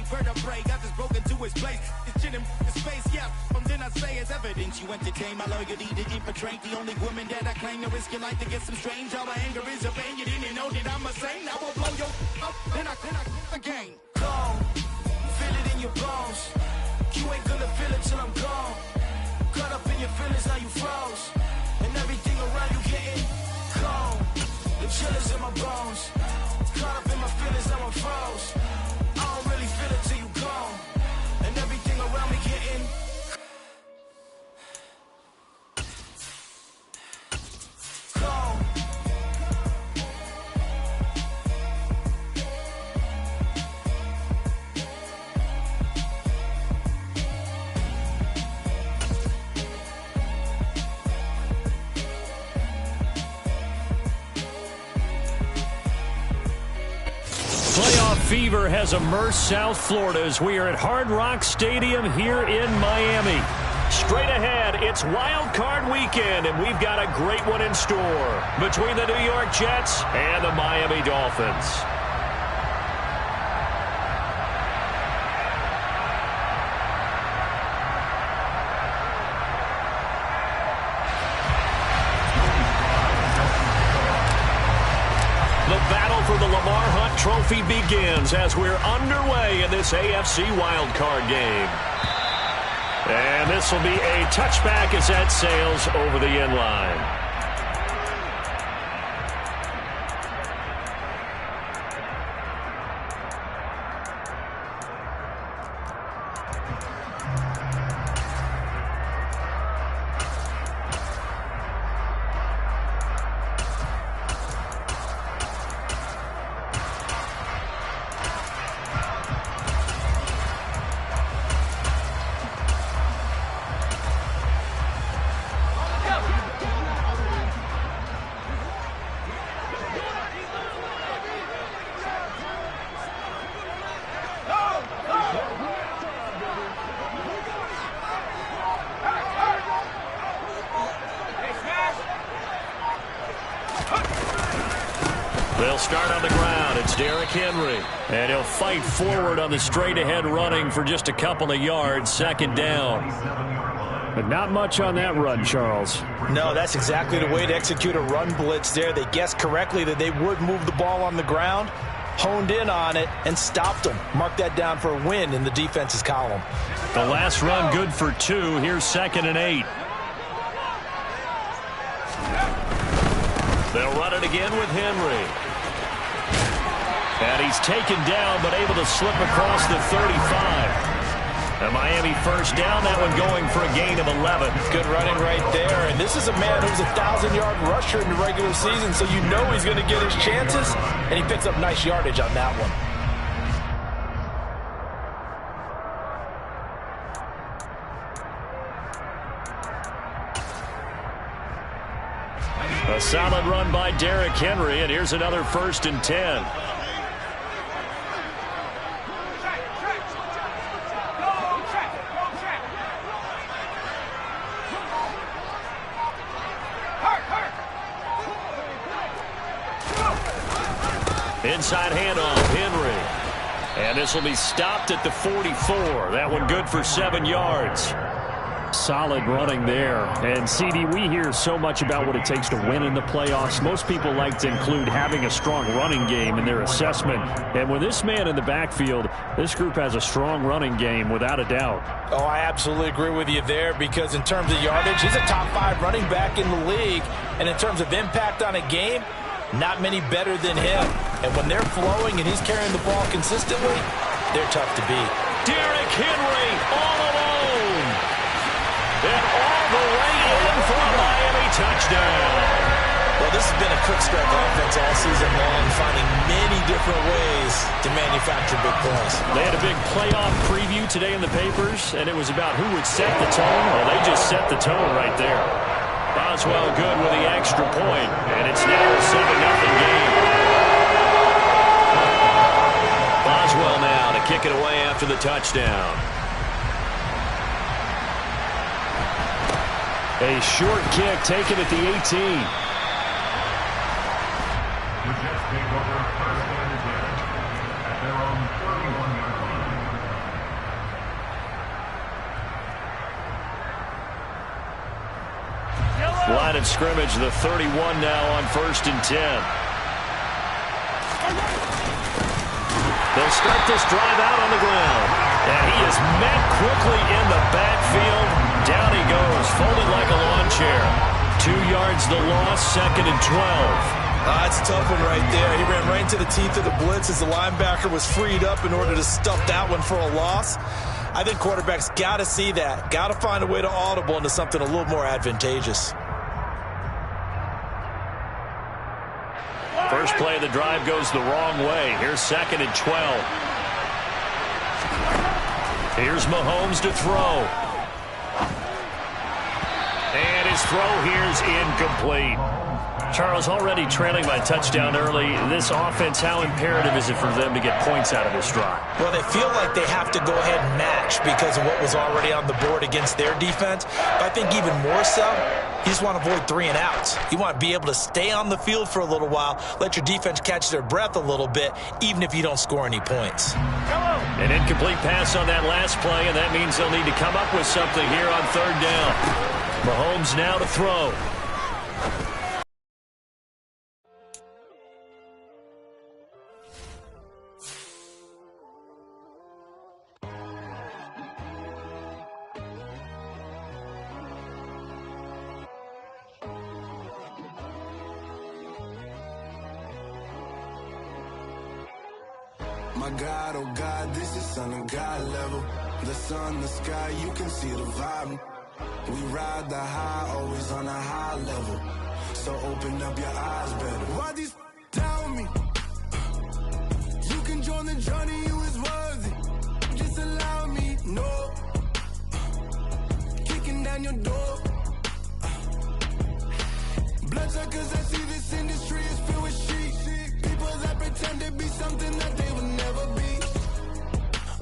vertebrae, got this broken to his place. This chin in his face, yeah. Then I say it's evidence you entertain my loyalty to infiltrate the only woman that I claim to risk your life to get some strange. All my anger is a pain. You didn't know that I'm a saint. I will blow your up, then I again. Gone, feel it in your bones. You ain't gonna feel it till I'm gone. Caught up in your feelings, now you froze. And everything around you getting cold. The chillers in my bones. Caught up in my feelings, now I'm froze. I don't really feel it till you gone. And everything around me getting cold. Playoff fever has immersed South Florida as we are at Hard Rock Stadium here in Miami. Straight ahead, it's Wild Card Weekend, and we've got a great one in store between the New York Jets and the Miami Dolphins. The battle for the Lamar Hunt Trophy begins as we're underway in this AFC wildcard game. And this will be a touchback as that sails over the end line. They'll start on the ground. It's Derrick Henry. And he'll fight forward on the straight-ahead running for just a couple of yards. Second down. But not much on that run, Charles. No, that's exactly the way to execute a run blitz there. They guessed correctly that they would move the ball on the ground, honed in on it, and stopped them. Mark that down for a win in the defense's column. The last run good for 2. Here's 2nd and 8. They'll run it again with Henry. And he's taken down, but able to slip across the 35. A Miami first down, that one going for a gain of 11. Good running right there. And this is a man who's a 1,000-yard rusher in the regular season, so you know he's going to get his chances. And he picks up nice yardage on that one. A solid run by Derrick Henry, and here's another 1st and 10. Inside handoff, Henry. And this will be stopped at the 44. That one good for 7 yards. Solid running there. And, CD, we hear so much about what it takes to win in the playoffs. Most people like to include having a strong running game in their assessment. And with this man in the backfield, this group has a strong running game without a doubt. Oh, I absolutely agree with you there because in terms of yardage, he's a top 5 running back in the league. And in terms of impact on a game, not many better than him. And when they're flowing and he's carrying the ball consistently, they're tough to beat. Derrick Henry all alone. And all the way in for a Miami touchdown. Well, this has been a quick stretch offense all season long, finding many different ways to manufacture big plays. They had a big playoff preview today in the papers, and it was about who would set the tone. Well, they just set the tone right there. Boswell good with the extra point, and it's now a 7-0 game. Boswell now to kick it away after the touchdown. A short kick taken at the 18. The Jets take over 1st and 10 at their own 31-yard line. Line of scrimmage, the 31 now on 1st and 10. They'll start this drive out on the ground. And he is met quickly in the backfield. Down he goes, folded like a lawn chair. 2 yards the loss, 2nd and 12. That's a tough one right there. He ran right into the teeth of the blitz as the linebacker was freed up in order to stuff that one for a loss. I think quarterbacks got to see that. Got to find a way to audible into something a little more advantageous. First play of the drive goes the wrong way. Here's 2nd and 12. Here's Mahomes to throw. And his throw here's incomplete. Charles, already trailing by touchdown early. This offense, how imperative is it for them to get points out of this drive? Well, they feel like they have to go ahead and match because of what was already on the board against their defense. But I think even more so, you just want to avoid 3 and outs. You want to be able to stay on the field for a little while, let your defense catch their breath a little bit, even if you don't score any points. An incomplete pass on that last play, and that means they'll need to come up with something here on 3rd down. Mahomes now to throw. My God, oh God, this is Son of God level. The sun, the sky, you can see the vibe. We ride the high, always on a high level. So open up your eyes better. Why these tell me? You can join the journey, you is worthy. Just allow me, no. Kicking down your door. Bloodsuckers, I see this industry is filled with sheep. People that pretend to be something that they will never be.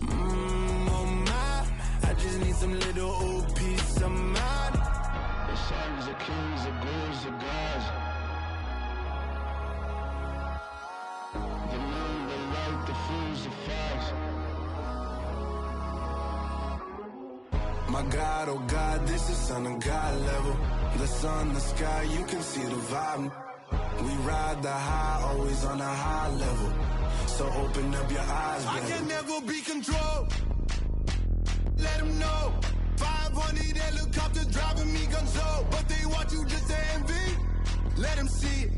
Oh my, I just need some little old peace of mind. The sons of kings, the bulls, the gods. The moon, the light, the fools, the facts. My God, oh God, this is Son of God level. The sun, the sky, you can see the vibe. We ride the high, always on a high level. So open up your eyes, baby. I can never be controlled. Let them know. 500 helicopters driving me gonzo. But they want you just to envy. Let them see it.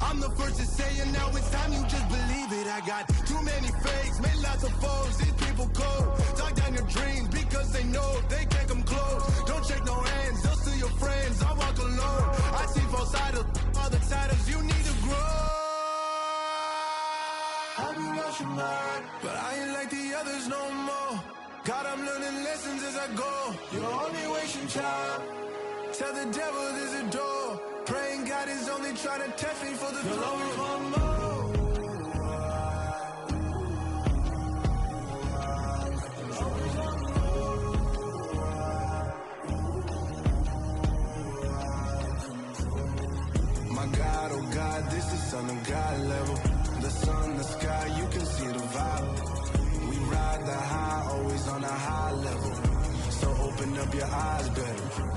I'm the first to say it, now it's time you just believe it. I got too many fakes, made lots of foes. These people cold. Talk down your dreams because they know they can't come close. Don't shake no hands, they'll steal your friends. I walk alone. I see false idols, other titles. You need to grow. I've been watching mine, but I ain't like the others no more. God, I'm learning lessons as I go. You're only wasting time. Tell the devil there's a door. Praying God is only trying to test me for the glory for more. My God, oh God, this is Son of God level. The sun, the sky, you can see the vibe. We ride the high, always on a high level. So open up your eyes better.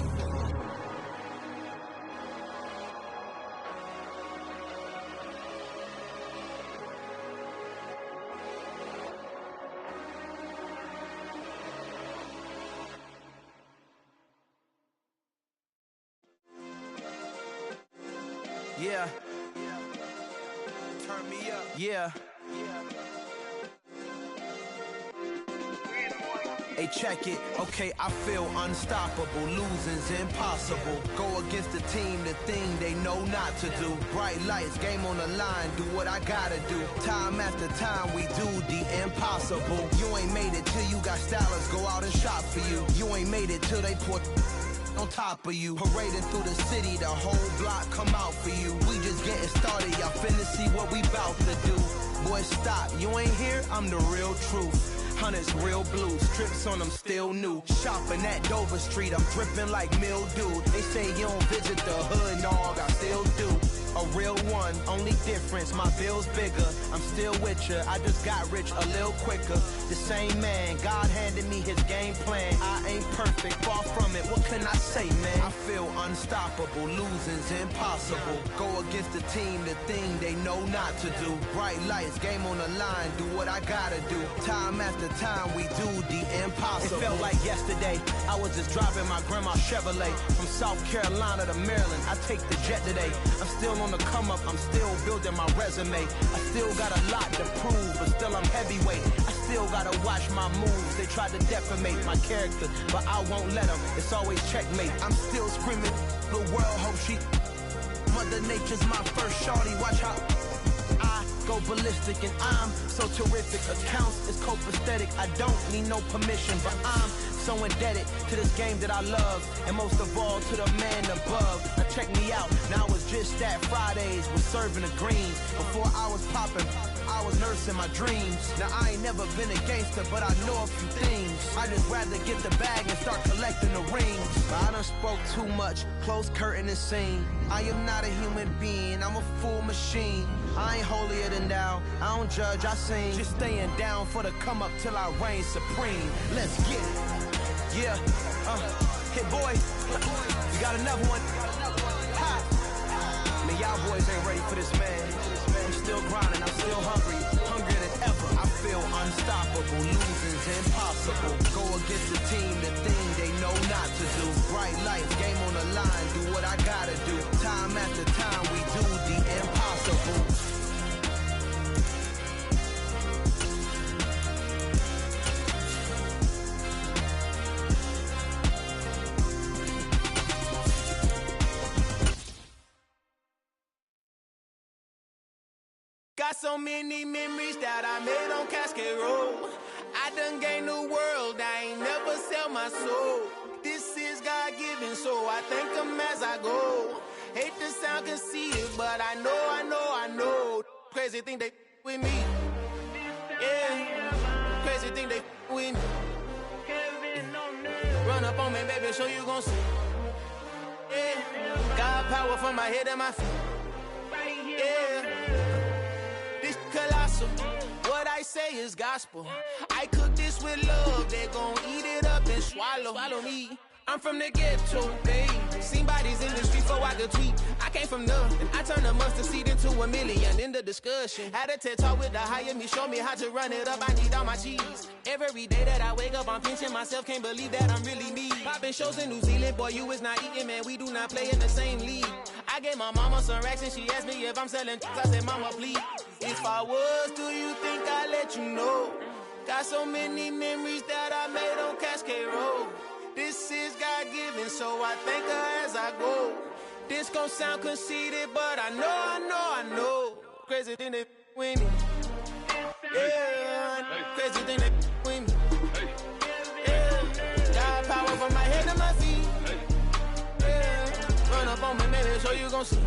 Yeah. Turn me up. Yeah. Hey, check it. Okay, I feel unstoppable. Losing's impossible. Go against the team, the thing they know not to do. Bright lights, game on the line. Do what I gotta do. Time after time, we do the impossible. You ain't made it till you got stylists go out and shop for you. You ain't made it till they put on top of you. Parading through the city, the whole block come out for you. We just getting started, y'all finna see what we bout to do. Boy, stop, you ain't here, I'm the real truth. Hunters, real blue, strips on them still new. Shopping at Dover Street, I'm dripping like mildew. They say you don't visit the hood, dog, I still do. a real one. Only difference, my bill's bigger. I'm still with ya. I just got rich a little quicker. The same man, God handed me his game plan. I ain't perfect, far from it. What can I say, man? I feel unstoppable. Losing's impossible. Go against the team, the thing they know not to do. Bright lights, game on the line. Do what I gotta do. Time after time, we do the impossible. It felt like yesterday. I was just driving my grandma's Chevrolet from South Carolina to Maryland. I take the jet today. I'm still on the come up. I'm still building my resume. I still got a lot to prove, but still I'm heavyweight. I still gotta watch my moves. They try to defamate my character, but I won't let them. It's always checkmate. I'm still screaming. The world hope she. Mother Nature's my first shorty. Watch how I go ballistic, and I'm so terrific. Accounts is copacetic. I don't need no permission, but I'm so indebted to this game that I love, and most of all to the man above. Now check me out, now it's just that Fridays was serving the greens. Before I was popping, I was nursing my dreams. Now I ain't never been a gangster, but I know a few things. I just rather get the bag and start collecting the rings. But I done spoke too much, close curtain and scene. I am not a human being, I'm a full machine. I ain't holier than thou, I don't judge, I sing. Just staying down for the come up till I reign supreme. Let's get it. Yeah, hit boy, you got another one. Ha! Man, y'all boys ain't ready for this, man. I'm still grinding, I'm still hungry, hungrier than ever. I feel unstoppable, losing's impossible. Go against the team, the thing they know not to do. Bright lights, game on the line, do what I gotta do. Time after time, we do the impossible. Got so many memories that I made on Cascade Road. I done gained the world, I ain't never sell my soul. This is God-given, so I thank him as I go. Hate to sound conceited, but I know. Crazy thing they with me. Yeah, crazy thing they with me. Run up on me, baby, so you gon' see. Yeah, got power from my head and my feet. Yeah. Colossal. What I say is gospel. I cook this with love. They gon' eat it up and swallow me. I'm from the ghetto, babe. Seen bodies in the street before I could tweet. I came from nothing. I turned a mustard seed into a million in the discussion. Had a TED talk with the higher me, show me how to run it up. I need all my cheese. Every day that I wake up, I'm pinching myself. Can't believe that I'm really me. Popping shows in New Zealand, boy, you is not eating, man. We do not play in the same league. I gave my mama some racks and she asked me if I'm selling. I said, mama, please. If I was, do you think I'd let you know? Got so many memories that I made on Cascade Road. This is God-given, so I thank her as I go. This gon' sound conceited, but I know. Crazy thing they with me. Yeah, crazy thing they with me. Yeah, got power from my head to my feet. Yeah, run up on me, baby, so you gon' see.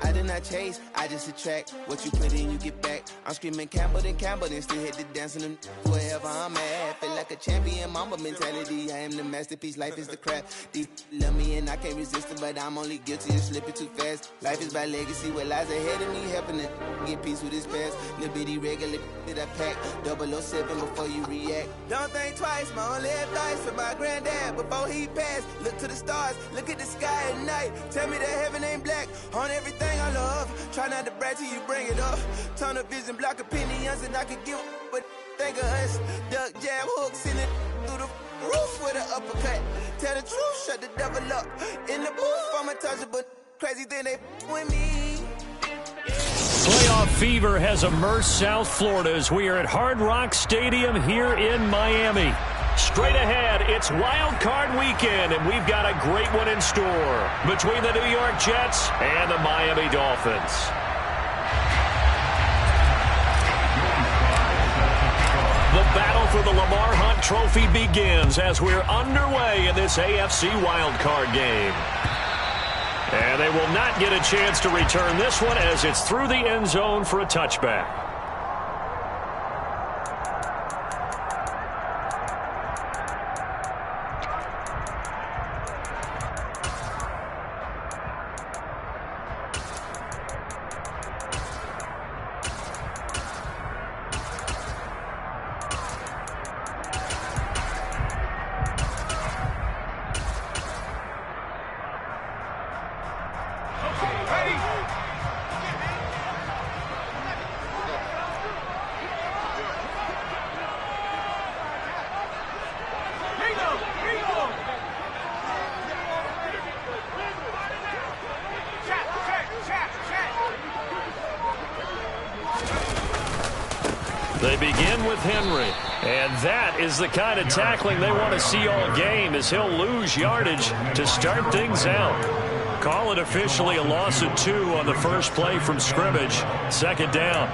I did not chase, I just attract. What you put in, you get back. I'm screaming Campbell, then still hit the dancing and wherever I'm at. Feel like a champion, mamba mentality. I am the masterpiece, life is the crap. Deep love me and I can't resist it, but I'm only guilty of slipping too fast. Life is by legacy, what lies ahead of me, helping to get peace with this past. Little bitty regular that I pack. 007 before you react. Don't think twice, my only advice for my granddad before he passed. Look to the stars, look at the sky at night. Tell me that heaven ain't black on everything I love. Try not to brag till you bring it up. Tunnel vision, block opinions, and I could give but think of us. Duck, jab, hooks in it through the roof with an uppercut. Tell the truth, shut the devil up. In the booth, I'm untouchable. Crazy thing they with me. Playoff fever has immersed South Florida as we are at Hard Rock Stadium here in Miami. Straight ahead, it's Wild Card Weekend, and we've got a great one in store between the New York Jets and the Miami Dolphins. The battle for the Lamar Hunt Trophy begins as we're underway in this AFC wildcard game. And they will not get a chance to return this one as it's through the end zone for a touchback. They begin with Henry. And that is the kind of tackling they want to see all game, as he'll lose yardage to start things out. Call it officially a loss of 2 on the first play from scrimmage. Second down.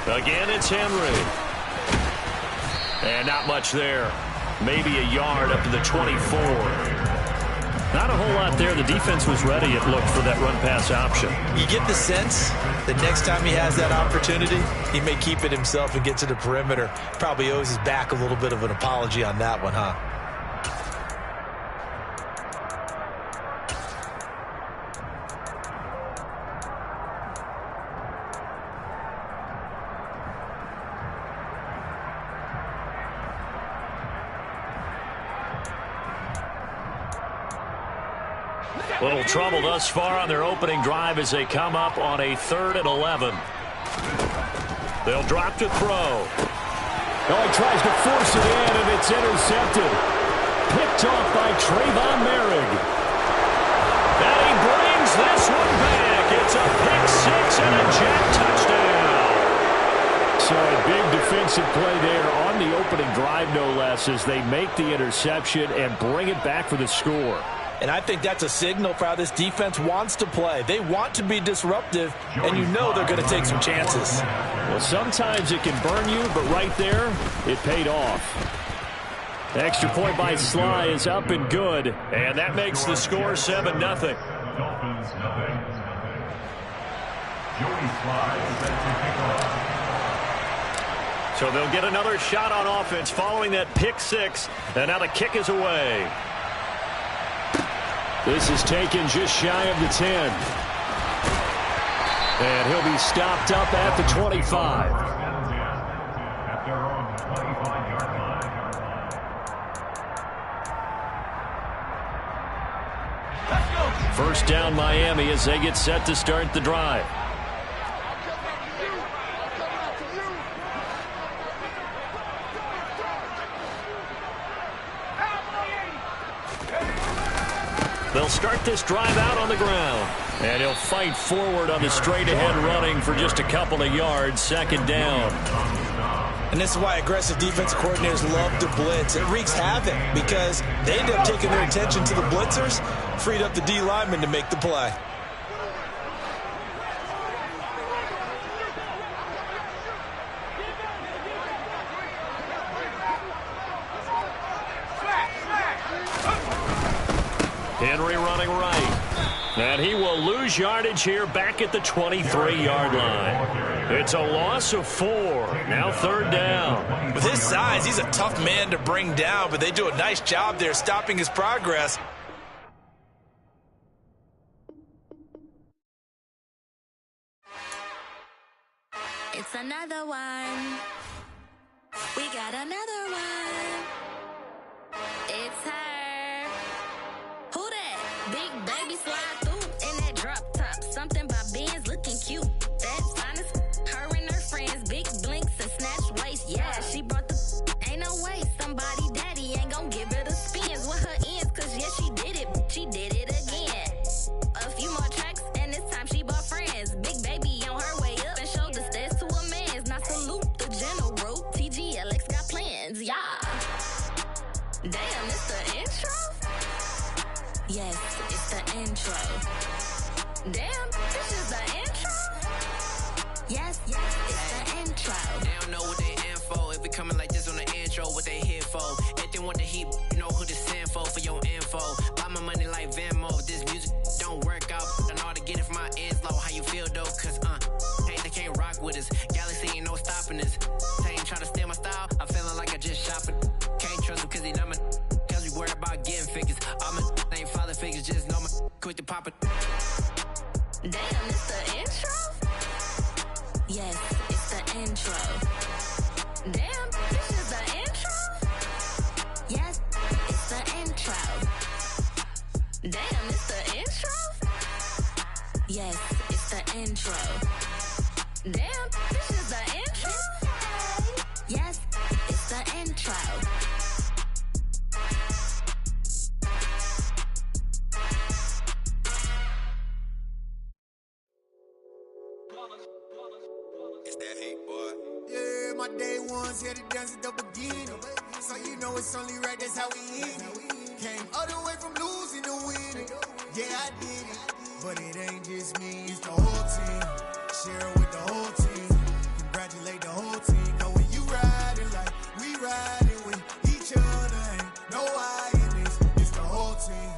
Again, it's Henry. And not much there. Maybe a yard up to the 24. Not a whole lot there. The defense was ready, it looked, for that run-pass option. You get the sense that next time he has that opportunity, he may keep it himself and get to the perimeter. Probably owes his back a little bit of an apology on that one, huh? Little trouble thus far on their opening drive as they come up on a 3rd and 11. They'll drop to throw. Oh, he tries to force it in, and it's intercepted. Picked off by Trayvon Merrick. And he brings this one back. It's a pick 6 and a jet touchdown. So a big defensive play there on the opening drive, no less, as they make the interception and bring it back for the score. And I think that's a signal for how this defense wants to play. They want to be disruptive, and you know they're going to take some chances. Well, sometimes it can burn you, but right there, it paid off. Extra point by Sly is up and good. And that makes the score 7-0. Dolphins nothing. Joey Sly set to kick off. So they'll get another shot on offense following that pick 6. And now the kick is away. This is taken just shy of the 10. And he'll be stopped up at the 25. At their own 25-yard line. First down Miami as they get set to start the drive. They'll start this drive out on the ground. And he'll fight forward on the straight-ahead running for just a couple of yards. Second down. And this is why aggressive defensive coordinators love to blitz. It wreaks havoc because they end up taking their attention to the blitzers, freed up the D lineman to make the play. Henry running right. And he will lose yardage here back at the 23-yard line. It's a loss of 4. Now third down. With his size, he's a tough man to bring down, but they do a nice job there stopping his progress. It's another one. We got another one. It's her. Who that? Big baby slide through in that drop top. Something by Benz looking cute. That's fine as her and her friends. Big blinks and snatch waist. Yeah, she brought the ain't no way. Somebody daddy ain't gon' give her the spins with her ends. Cause yeah, she did it. She did it again. A few more tracks and this time she bought friends. Big baby on her way up and showed the stairs to a man's. Now salute the general. TGLX got plans. Yeah. Damn, it's the intro? Yes, it's the intro. Damn, this is the intro? Yes, it's the intro. They don't know what they in for. If we coming like this on the intro, what they here for? If they want the heat, you know who to send for your info. Buy my money like Venmo. If this music don't work out, I know how to get it from my ends low. How you feel though? Cause hey, they can't rock with us. Galaxy ain't no stopping us. They ain't trying to steal my style. I'm feeling like I just shop it. Can't trust them cause they not my. Cause we worried about getting figures. All my ain't father figures, just know my quick to pop it. Damn, it's the intro? Yes, it's the intro. Damn, this is the intro? Yes, it's the intro. Damn, it's the intro? Yes, it's the intro. Damn, this is the intro? Yes, it's the intro. It's that heat, boy. Yeah, my day ones here to dance at the beginning. So you know it's only right, that's how we end it. Came all the way from losing to winning. Yeah, I did it. But it ain't just me, it's the whole team. Share it with the whole team. Congratulate the whole team. Cause when you riding like we riding with each other, ain't no I in this. It's the whole team.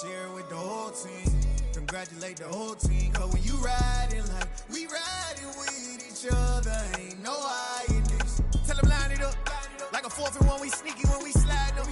Share it with the whole team. Congratulate the whole team. Cause when you riding like we riding with each other, ain't no I in this. Tell them line it up. Like a 4th and 1, we sneaky when we slide them.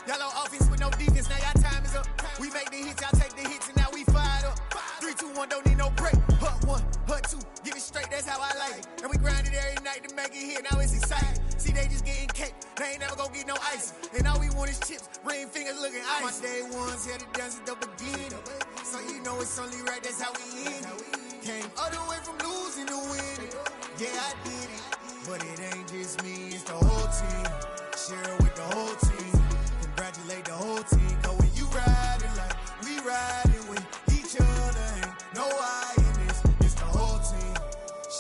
Y'all on offense with no defense, now y'all time is up. We make the hits, y'all take the hits, and now we fired up. 3, 2, 1, don't need no break. Hut 1, hut 2, give it straight, that's how I like it. And we grind it every night to make it hit, now it's exciting. See, they just getting cake, they ain't never gonna get no ice. And all we want is chips, ring fingers looking ice. My day ones here to dance at the beginning. So you know it's only right, that's how we end it. Came all the way from losing to winning. Yeah, I did it. But it ain't just me, it's the whole team. Share it with the whole team. Congratulate the whole team. Cause when you riding like we riding with each other, ain't no I in this. It's the whole team.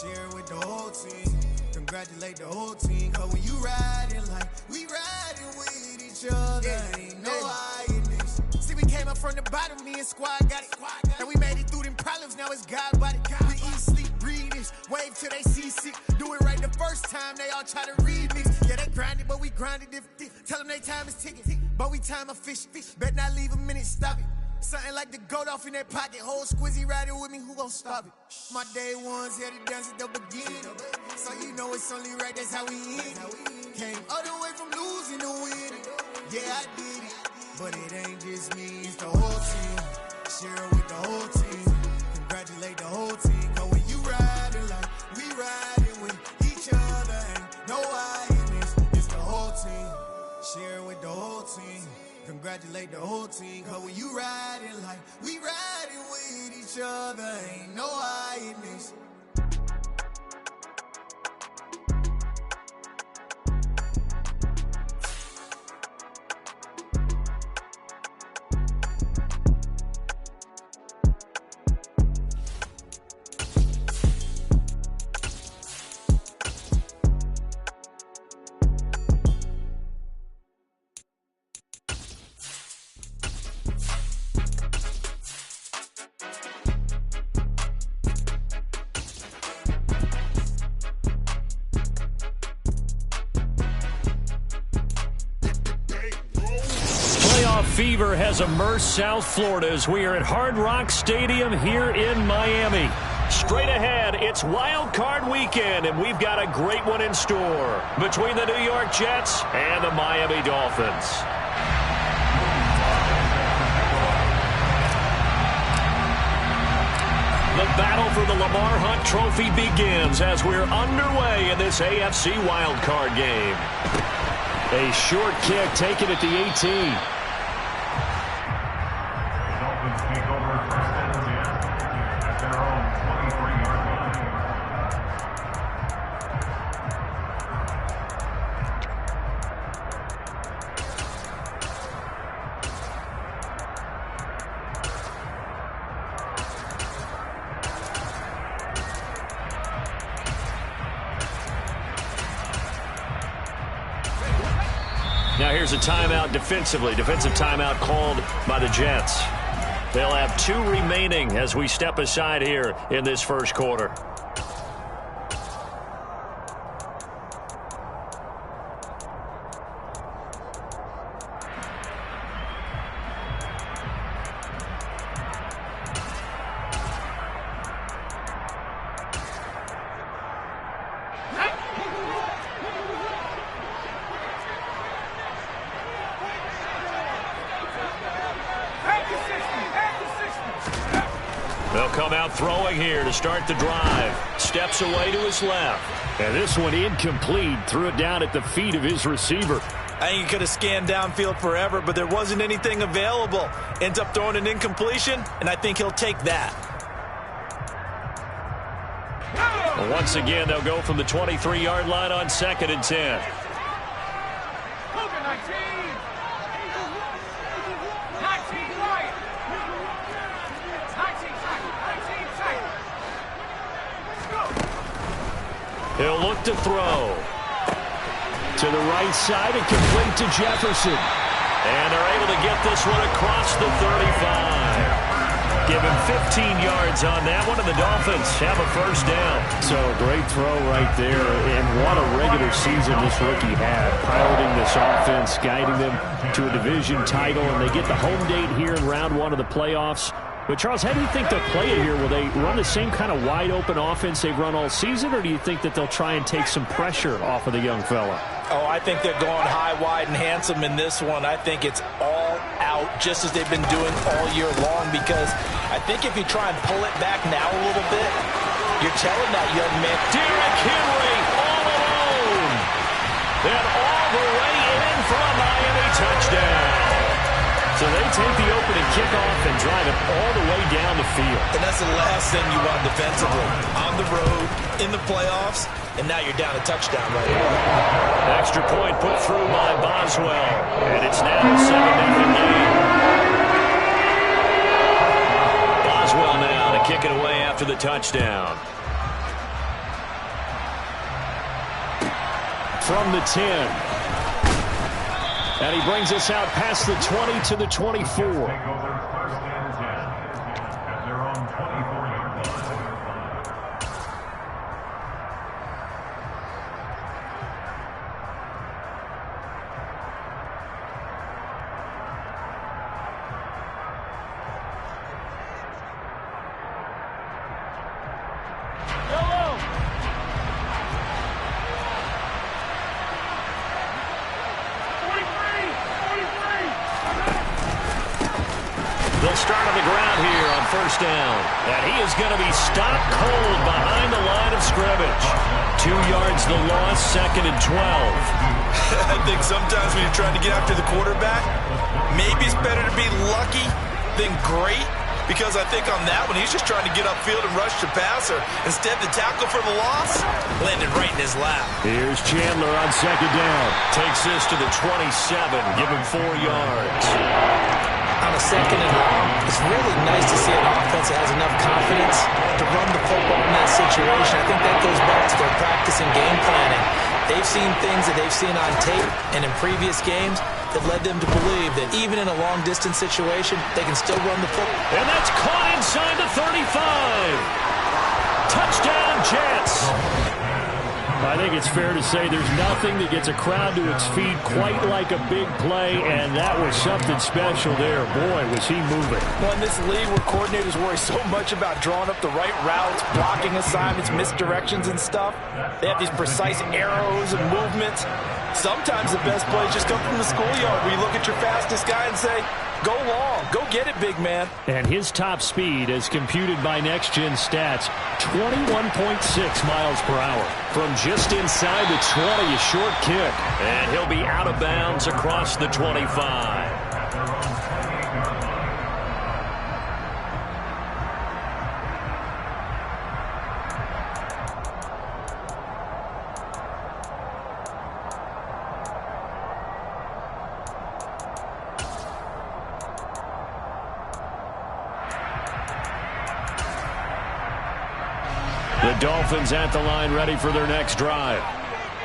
Share it with the whole team. Congratulate the whole team. Cause when you riding like we riding with each other, ain't no I in this. See, we came up from the bottom, me and squad got it. And we made it through them problems, now it's God body. We eat, sleep, breathe this, wave till they see sick. Do it right the first time, they all try to remix. Yeah, they grinded, but we grinded different. Tell them they time is ticking, but we time efficient. Bet not leave a minute, stop it. Something like the goat off in their pocket. Whole squizzy riding with me, who gon' stop it? My day ones here to dance at the beginning. So you know it's only right, that's how we end it. Came all the way from losing to winning. Yeah, I did it. But it ain't just me, it's the whole team. Share it with the whole team. Congratulate the whole team. Cause when you riding like we riding with each other, ain't no I in this. It's the whole team. Share it with the whole team. Congratulate the whole team. Cause when you riding like we riding with each other, ain't no I in this. Fever has immersed South Florida as we are at Hard Rock Stadium here in Miami. Straight ahead, it's Wild Card Weekend, and we've got a great one in store between the New York Jets and the Miami Dolphins. The battle for the Lamar Hunt Trophy begins as we're underway in this AFC Wild Card game. A short kick taken at the 18. Now here's a timeout defensively. Defensive timeout called by the Jets. They'll have 2 remaining as we step aside here in this first quarter. They'll come out throwing here to start the drive. Steps away to his left. And this one incomplete. Threw it down at the feet of his receiver. I think he could have scanned downfield forever, but there wasn't anything available. Ends up throwing an incompletion, and I think he'll take that. Well, once again, they'll go from the 23-yard line on 2nd and 10. He'll look to throw. To the right side and complete to Jefferson. And they're able to get this one across the 35. Give him 15 yards on that one, and the Dolphins have a first down. So a great throw right there, and what a regular season this rookie had, piloting this offense, guiding them to a division title, and they get the home date here in round 1 of the playoffs. But, Charles, how do you think they'll play it here? Will they run the same kind of wide-open offense they've run all season, or do you think that they'll try and take some pressure off of the young fella? Oh, I think they're going high, wide, and handsome in this one. I think it's all out, just as they've been doing all year long, because I think if you try and pull it back now a little bit, you're telling that young man, Derrick Henry all alone. And all the way in for a Miami touchdown. So they take the opening kickoff and drive it all the way down the field. And that's the last thing you want defensively. On the road, in the playoffs, and now you're down a touchdown right away. Extra point put through by Boswell. And it's now a 7-0 lead. Boswell now to kick it away after the touchdown. From the 10. And he brings us out past the 20 to the 24. They'll start on the ground here on first down. And he is going to be stopped cold behind the line of scrimmage. 2 yards the loss, 2nd and 12. I think sometimes when you're trying to get after the quarterback, maybe it's better to be lucky than great. Because I think on that one, he's just trying to get upfield and rush the passer. Instead, the tackle for the loss landed right in his lap. Here's Chandler on 2nd down. Takes this to the 27. Give him 4 yards. On a 2nd and long, it's really nice to see an offense that has enough confidence to run the football in that situation. I think that goes back to their practice and game planning. They've seen things that they've seen on tape and in previous games that led them to believe that even in a long-distance situation, they can still run the football. And that's caught inside the 35. Touchdown, Jets. I think it's fair to say there's nothing that gets a crowd to its feet quite like a big play, and that was something special there. Boy, was he moving. Well, in this league where coordinators worry so much about drawing up the right routes, blocking assignments, misdirections and stuff, they have these precise arrows and movements. Sometimes the best plays just come from the schoolyard where you look at your fastest guy and say, go long, go get it, big man. And his top speed, as computed by Next Gen Stats, 21.6 miles per hour. From just inside the 20, a short kick. And he'll be out of bounds across the 25. The Dolphins at the line, ready for their next drive.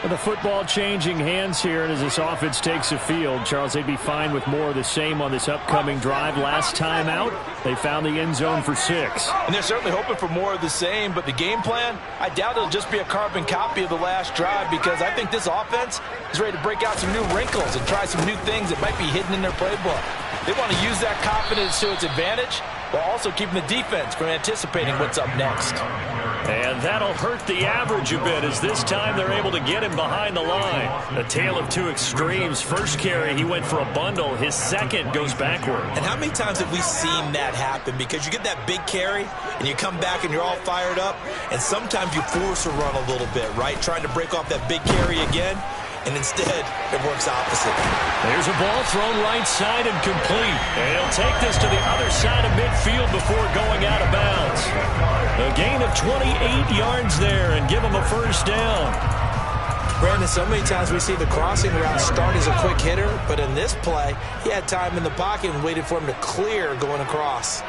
The football changing hands here, and as this offense takes the field, Charles, they'd be fine with more of the same on this upcoming drive. Last time out, they found the end zone for 6. And they're certainly hoping for more of the same, but the game plan, I doubt it'll just be a carbon copy of the last drive, because I think this offense is ready to break out some new wrinkles and try some new things that might be hidden in their playbook. They want to use that confidence to its advantage, while also keeping the defense from anticipating what's up next. And that'll hurt the average a bit, as this time they're able to get him behind the line. A tale of two extremes. First carry, he went for a bundle. His second goes backward. And how many times have we seen that happen? Because you get that big carry, and you come back and you're all fired up, and sometimes you force a run a little bit, right? Trying to break off that big carry again. and instead it works opposite. There's a ball thrown right side and complete. And he'll take this to the other side of midfield before going out of bounds. A gain of 28 yards there and give him a first down. Brandon, so many times we see the crossing route start as a quick hitter, but in this play, he had time in the pocket and waited for him to clear going across.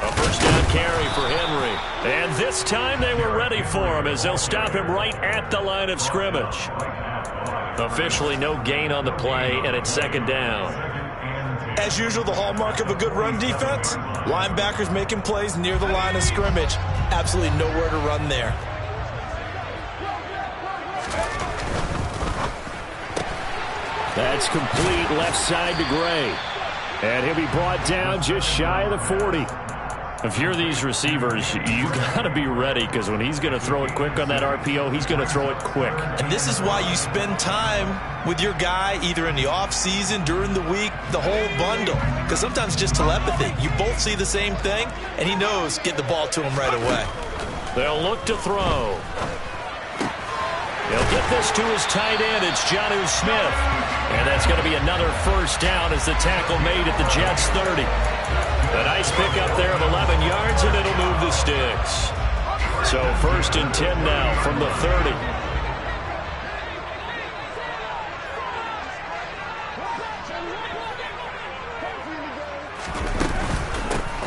A first down carry for Henry. And this time they were ready for him as they'll stop him right at the line of scrimmage. Officially no gain on the play, and it's second down. As usual, the hallmark of a good run defense, linebackers making plays near the line of scrimmage. Absolutely nowhere to run there. That's complete left side to Gray. And he'll be brought down just shy of the 40. If you're these receivers, you got to be ready, because when he's going to throw it quick on that RPO, he's going to throw it quick. And this is why you spend time with your guy either in the offseason, during the week, the whole bundle. Because sometimes just telepathy. You both see the same thing, and he knows get the ball to him right away. They'll look to throw. He'll get this to his tight end. It's Jonnu Smith. And that's going to be another first down as the tackle made at the Jets' 30. A nice pickup there of 11 yards, and it'll move the sticks. So first and 10 now from the 30.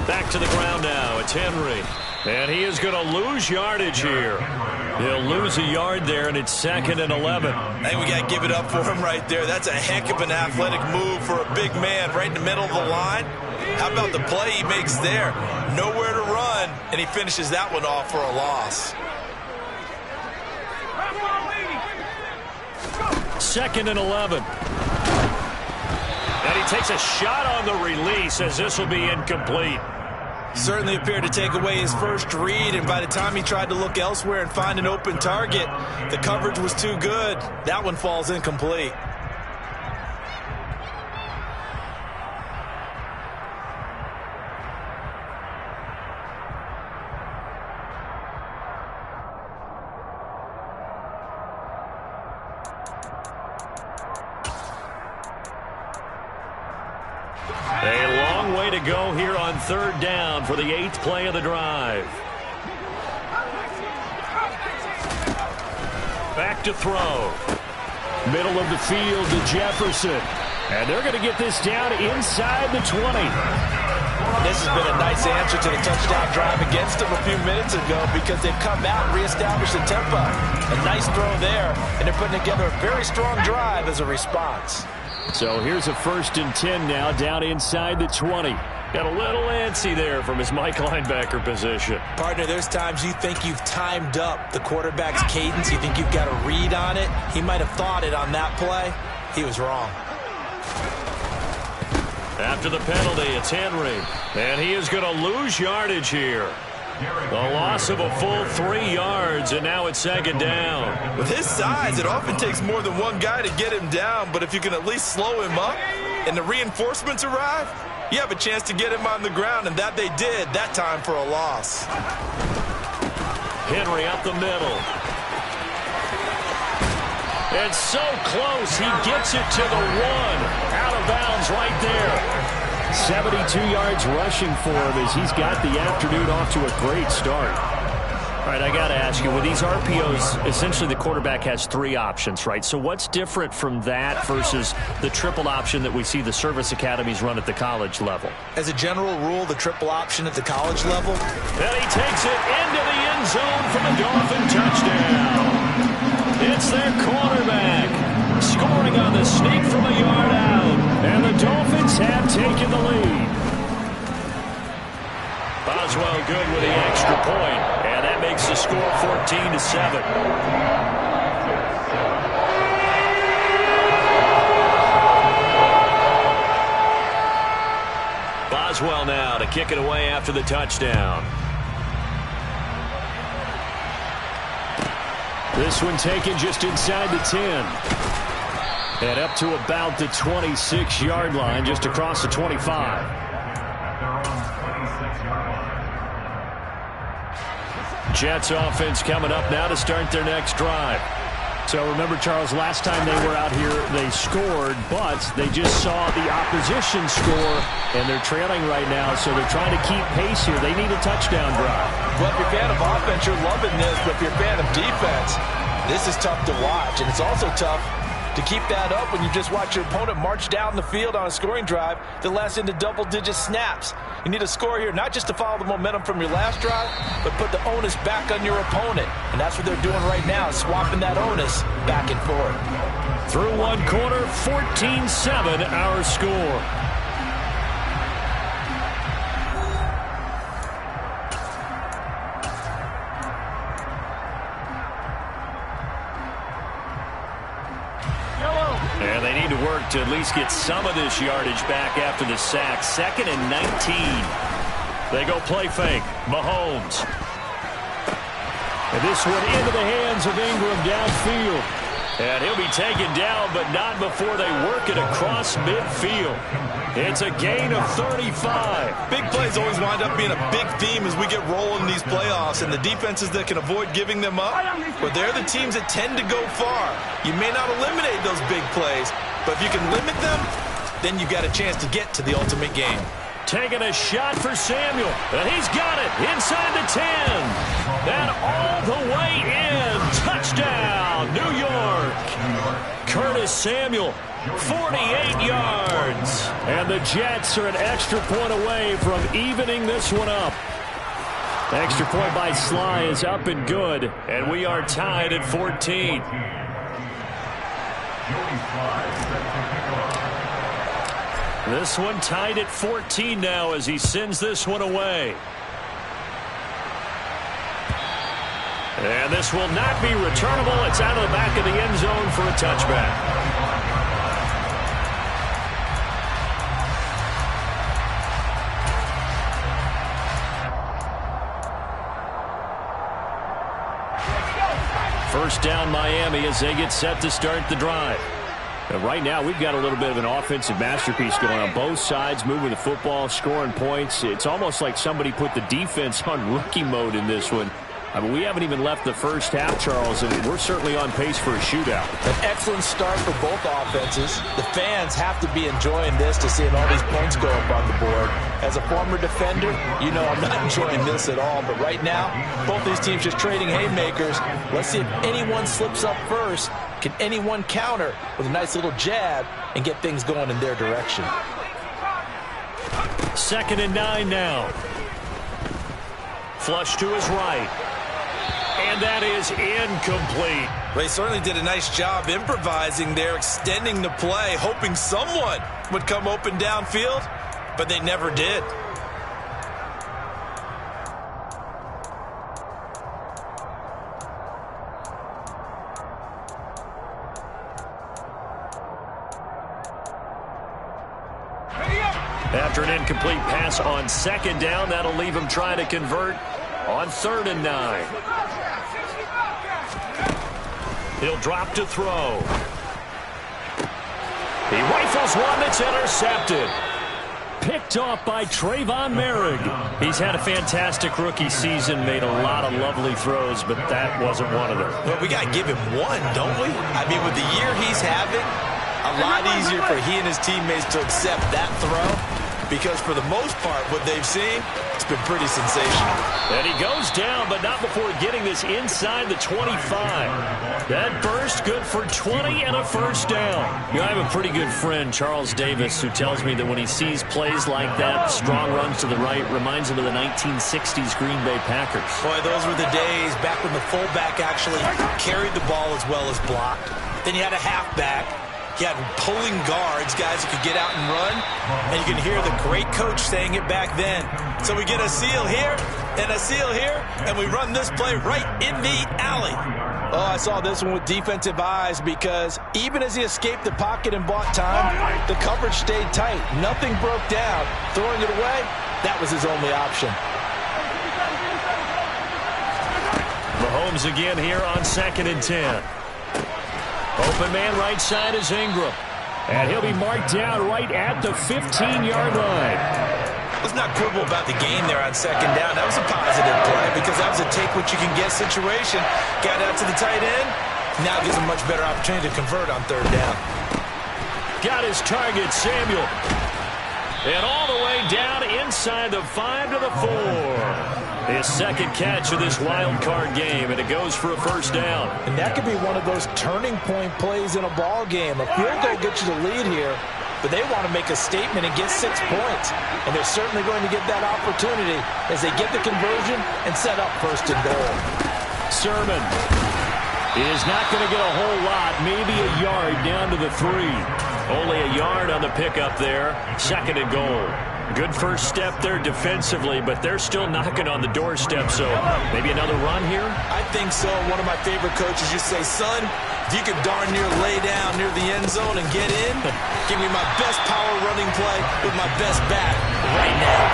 Back to the ground now. It's Henry. And he is going to lose yardage here. He'll lose a yard there, and it's second and 11. I think we got to give it up for him right there. That's a heck of an athletic move for a big man right in the middle of the line. How about the play he makes there? Nowhere to run, and he finishes that one off for a loss. Second and 11. And he takes a shot on the release as this will be incomplete. Certainly appeared to take away his first read, and by the time he tried to look elsewhere and find an open target, the coverage was too good. That one falls incomplete. A long way to go here on third down for the 8th play of the drive. Back to throw. Middle of the field to Jefferson. And they're going to get this down inside the 20. This has been a nice answer to the touchdown drive against them a few minutes ago, because they've come out and reestablished the tempo. A nice throw there, and they're putting together a very strong drive as a response. So here's a first and 10 now, down inside the 20. Got a little antsy there from his Mike linebacker position. Partner, there's times you think you've timed up the quarterback's cadence. You think you've got a read on it. He might have thought it on that play. He was wrong. After the penalty, it's Henry. And he is going to lose yardage here. A loss of a full 3 yards, and now it's second down. With his size, it often takes more than one guy to get him down, but if you can at least slow him up and the reinforcements arrive, you have a chance to get him on the ground, and that they did, that time for a loss. Henry up the middle. And so close, he gets it to the 1. Out of bounds right there. 72 yards rushing for him as he's got the afternoon off to a great start. All right, I got to ask you, with these RPOs, essentially the quarterback has 3 options, right? So what's different from that versus the triple option that we see the service academies run at the college level? As a general rule, the triple option at the college level. And he takes it into the end zone for the Dolphin touchdown. It's their quarterback scoring on the sneak from a yard out. And the Dolphins have taken the lead. Boswell good with the extra point, and that makes the score 14-7. Boswell now to kick it away after the touchdown. This one taken just inside the 10. And up to about the 26-yard line, just across the 25. Jets offense coming up now to start their next drive. So remember, Charles, last time they were out here, they scored, but they just saw the opposition score, and they're trailing right now, so they're trying to keep pace here. They need a touchdown drive. Well, if you're a fan of offense, you're loving this, but if you're a fan of defense, this is tough to watch, and it's also tough to keep that up when you just watch your opponent march down the field on a scoring drive that lasts into double-digit snaps. You need a score here, not just to follow the momentum from your last drive, but put the onus back on your opponent. And that's what they're doing right now, swapping that onus back and forth. Through one quarter, 14-7 our score. And they need to work to at least get some of this yardage back after the sack. 2nd and 19. They go play fake. Mahomes. And this one into the hands of Ingram downfield. And he'll be taken down, but not before they work it across midfield. It's a gain of 35. Big plays always wind up being a big theme as we get rolling these playoffs, and the defenses that can avoid giving them up, well, they're the teams that tend to go far. You may not eliminate those big plays, but if you can limit them, then you've got a chance to get to the ultimate game. Taking a shot for Samuel, and he's got it inside the 10. And all the way in. Touchdown, New York. Curtis Samuel, 48 yards. And the Jets are an extra point away from evening this one up. Extra point by Sly is up and good, and we are tied at 14. This one tied at 14 now as he sends this one away. And this will not be returnable. It's out of the back of the end zone for a touchback. First down Miami as they get set to start the drive. And right now we've got a little bit of an offensive masterpiece going on both sides, moving the football, scoring points. It's almost like somebody put the defense on rookie mode in this one. I mean, we haven't even left the first half, Charles, and we're certainly on pace for a shootout. An excellent start for both offenses. The fans have to be enjoying this to seeing all these points go up on the board. As a former defender, you know I'm not enjoying this at all. But right now, both these teams just trading haymakers. Let's see if anyone slips up first. Can anyone counter with a nice little jab and get things going in their direction? 2nd and 9 now. Flush to his right. And that is incomplete. They certainly did a nice job improvising there, extending the play, hoping someone would come open downfield, but they never did. After an incomplete pass on 2nd down, that'll leave him trying to convert on 3rd and 9. He'll drop to throw. He rifles one that's intercepted. Picked off by Trayvon Merrick. He's had a fantastic rookie season, made a lot of lovely throws, but that wasn't one of them. Well, we got to give him one, don't we? I mean, with the year he's having, a lot easier for he and his teammates to accept that throw. Because for the most part, what they've seen, it's been pretty sensational. And he goes down, but not before getting this inside the 25. That burst good for 20 and a first down. You know, I have a pretty good friend, Charles Davis, who tells me that when he sees plays like that, strong runs to the right, reminds him of the 1960s Green Bay Packers. Boy, those were the days back when the fullback actually carried the ball as well as blocked. Then you had a halfback. You had pulling guards, guys who could get out and run, and you can hear the great coach saying it back then. So we get a seal here and a seal here, and we run this play right in the alley. Oh, I saw this one with defensive eyes because even as he escaped the pocket and bought time, the coverage stayed tight. Nothing broke down. Throwing it away, that was his only option. Mahomes again here on 2nd and 10. Open man right side is Ingram. And he'll be marked down right at the 15-yard line. Let's not quibble about the gain there on second down. That was a positive play because that was a take-what-you-can-get situation. Got out to the tight end. Now gives him a much better opportunity to convert on third down. Got his target, Samuel. And all the way down inside the 5 to the 4. His second catch of this wild card game, and it goes for a first down. And that could be one of those turning point plays in a ball game. A field goal gets you the lead here, but they want to make a statement and get 6 points. And they're certainly going to get that opportunity as they get the conversion and set up first and goal. Sermon is not going to get a whole lot, maybe a yard down to the 3. Only a yard on the pickup there. Second and goal. Good first step there defensively, but they're still knocking on the doorstep, so maybe another run here? I think so. One of my favorite coaches used to say, son, if you could darn near lay down near the end zone and get in, give me my best power running play with my best bat right now.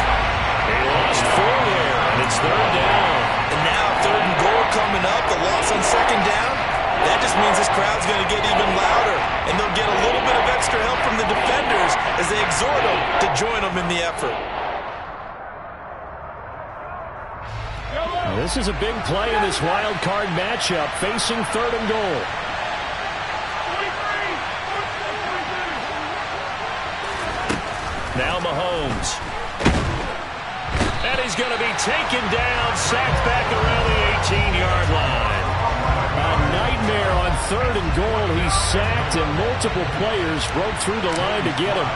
They lost 4 there, and it's third down. And now third and goal coming up, the loss on second down. That just means this crowd's going to get even louder, and they'll get a little bit of extra help from the defenders as they exhort them to join them in the effort. This is a big play in this wild card matchup, facing third and goal. Now Mahomes. And he's going to be taken down, sacked back around the 18-yard line. A nightmare on third and goal. He's sacked, and multiple players broke through the line to get him.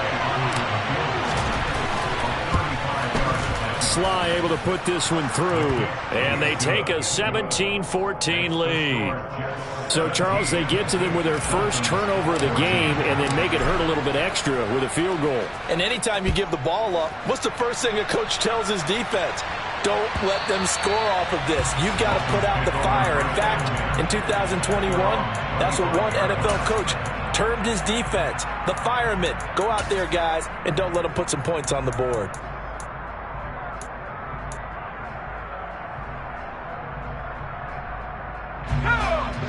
Sly able to put this one through, and they take a 17-14 lead. So, Charles, they get to them with their first turnover of the game and then make it hurt a little bit extra with a field goal. And anytime you give the ball up, what's the first thing a coach tells his defense? Don't let them score off of this. You've got to put out the fire. In fact, in 2021, that's what one NFL coach termed his defense, the firemen. Go out there, guys, and don't let them put some points on the board.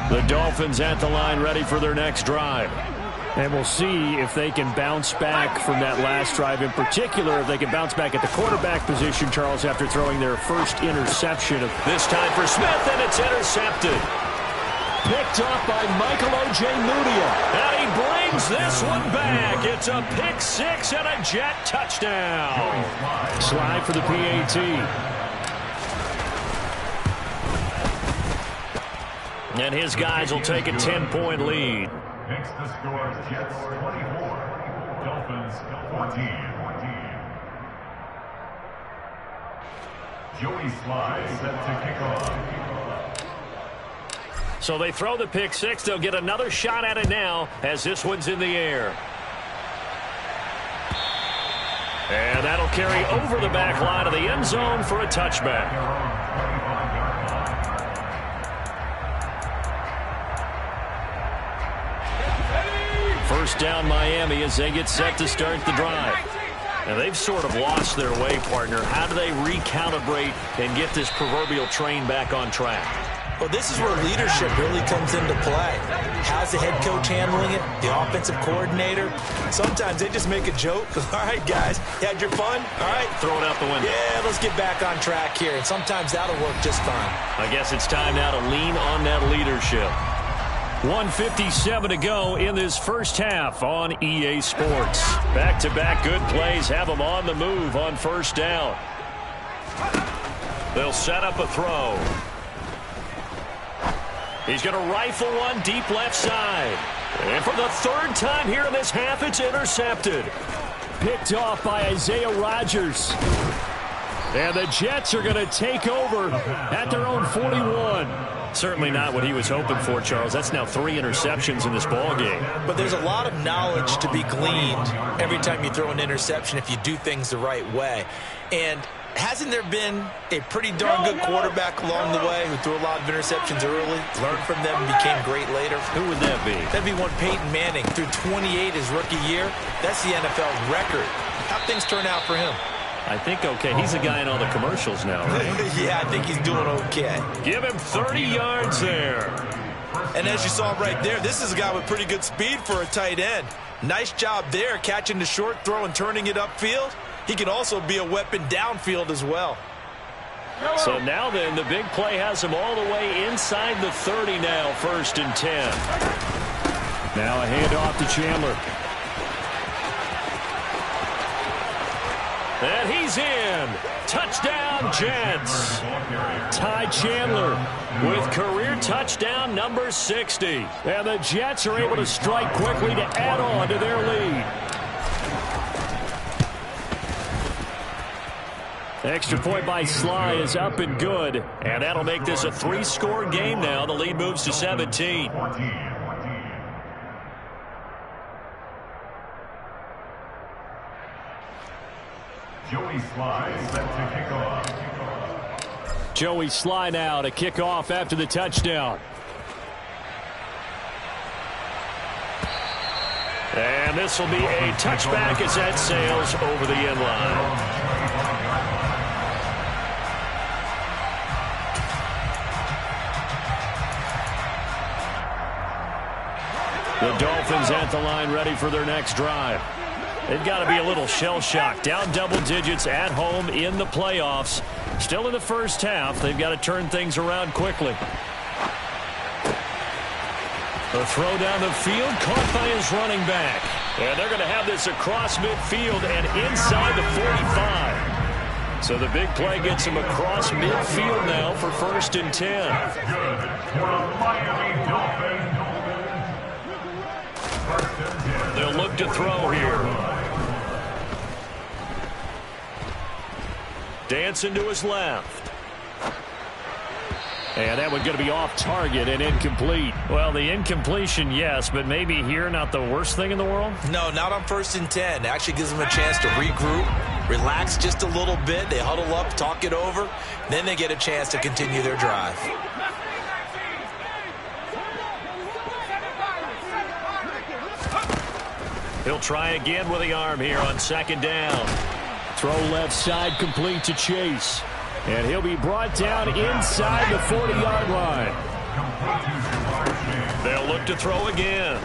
The Dolphins at the line ready for their next drive. And we'll see if they can bounce back from that last drive. In particular, if they can bounce back at the quarterback position, Charles, after throwing their first interception. This time for Smith, and it's intercepted. Picked up by Michael O.J. Mudia. And he brings this one back. It's a pick six and a Jet touchdown. Slide for the PAT. And his guys will take a 10-point lead. Makes the score Jets 24, Dolphins 14. Joey Sly set to kick off. So they throw the pick six. They'll get another shot at it now as this one's in the air. And that'll carry over the back line of the end zone for a touchback. First down Miami as they get set to start the drive. And they've sort of lost their way, partner. How do they recalibrate and get this proverbial train back on track? Well, this is where leadership really comes into play. How's the head coach handling it? The offensive coordinator? Sometimes they just make a joke. All right, guys, you had your fun? All right. Throw it out the window. Yeah, let's get back on track here. And sometimes that'll work just fine. I guess it's time now to lean on that leadership. 1:57 to go in this first half on EA Sports. Back-to-back good plays have them on the move on first down. They'll set up a throw. He's going to rifle one deep left side. And for the third time here in this half, it's intercepted. Picked off by Isaiah Rodgers. And the Jets are going to take over at their own 41. Certainly not what he was hoping for, Charles. That's now 3 interceptions in this ball game. But there's a lot of knowledge to be gleaned every time you throw an interception if you do things the right way. And hasn't there been a pretty darn good quarterback along the way who threw a lot of interceptions early, learned from them, and became great later? Who would that be? That'd be one Peyton Manning. Threw 28 his rookie year. That's the NFL record. How'd things turn out for him? I think okay. He's a guy in all the commercials now, right? Yeah, I think he's doing okay. Give him 30 yards there. And as you saw right there, this is a guy with pretty good speed for a tight end. Nice job there, catching the short throw and turning it upfield. He can also be a weapon downfield as well. So now then, the big play has him all the way inside the 30 now, 1st and 10. Now a handoff to Chandler. And he's in. Touchdown, Jets. Ty Chandler with career touchdown number 60. And the Jets are able to strike quickly to add on to their lead. Extra point by Sly is up and good. And that'll make this a 3-score game now. The lead moves to 17. Joey Sly set to kick off. Joey Sly now to kick off after the touchdown. And this will be a touchback as that sails over the end line. The Dolphins at the line ready for their next drive. They've got to be a little shell-shocked. Down double digits at home in the playoffs. Still in the first half. They've got to turn things around quickly. A throw down the field caught by his running back. And they're going to have this across midfield and inside the 45. So the big play gets him across midfield now for 1st and 10. That's good for the Miami Dolphins. They'll look to throw here. Dancing to his left. And that one's going to be off target and incomplete. Well, the incompletion, yes, but maybe here not the worst thing in the world? No, not on 1st and 10. It actually gives them a chance to regroup, relax just a little bit. They huddle up, talk it over. Then they get a chance to continue their drive. He'll try again with the arm here on 2nd down. Throw left side complete to Chase. And he'll be brought down inside the 40-yard line. They'll look to throw again.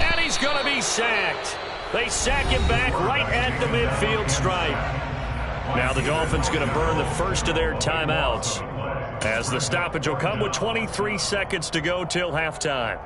And he's going to be sacked. They sack him back right at the midfield stripe. Now the Dolphins going to burn the first of their timeouts, as the stoppage will come with 23 seconds to go till halftime.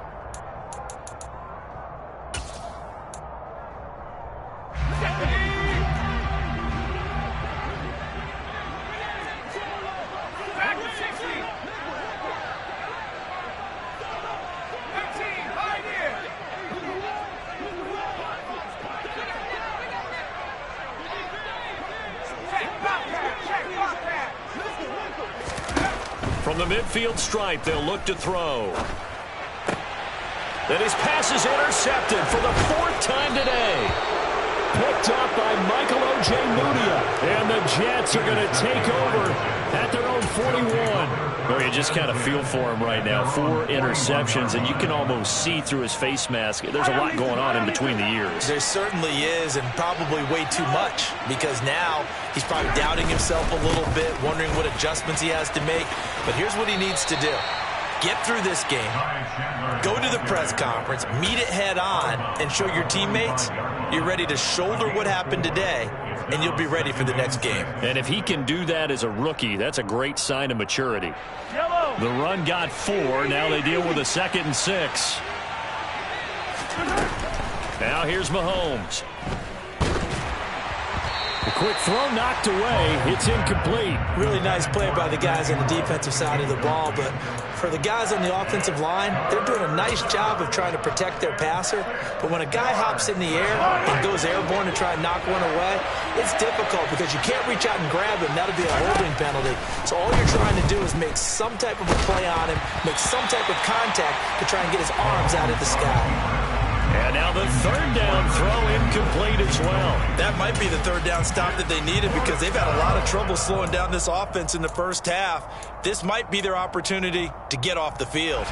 From the midfield stripe, they'll look to throw. Then his pass is intercepted for the 4th time today. Picked up by Michael Ojemudia. And the Jets are going to take over at their own 41. Oh, you just kind of feel for him right now. 4 interceptions, and you can almost see through his face mask. There's a lot going on in between the ears. There certainly is, and probably way too much, because now he's probably doubting himself a little bit, wondering what adjustments he has to make. But here's what he needs to do. Get through this game, go to the press conference, meet it head on, and show your teammates you're ready to shoulder what happened today, and you'll be ready for the next game. And if he can do that as a rookie, that's a great sign of maturity. The run got 4. Now they deal with a 2nd and 6. Now here's Mahomes. A quick throw knocked away. It's incomplete. Really nice play by the guys on the defensive side of the ball, but for the guys on the offensive line, they're doing a nice job of trying to protect their passer. But when a guy hops in the air and goes airborne to try and knock one away, it's difficult because you can't reach out and grab him. That'll be a holding penalty. So all you're trying to do is make some type of a play on him, make some type of contact to try and get his arms out of the sky. And now the 3rd down throw incomplete as well. That might be the 3rd down stop that they needed, because they've had a lot of trouble slowing down this offense in the first half. This might be their opportunity to get off the field.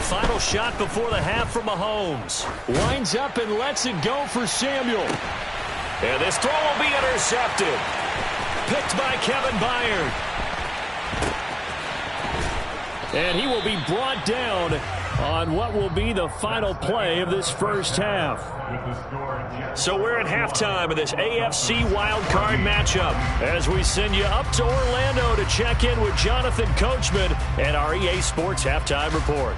Final shot before the half from Mahomes. Winds up and lets it go for Samuel. And this throw will be intercepted. Picked by Kevin Byard. And he will be brought down on what will be the final play of this first half. So we're at halftime of this AFC wildcard matchup as we send you up to Orlando to check in with Jonathan Coachman and our EA Sports Halftime Report.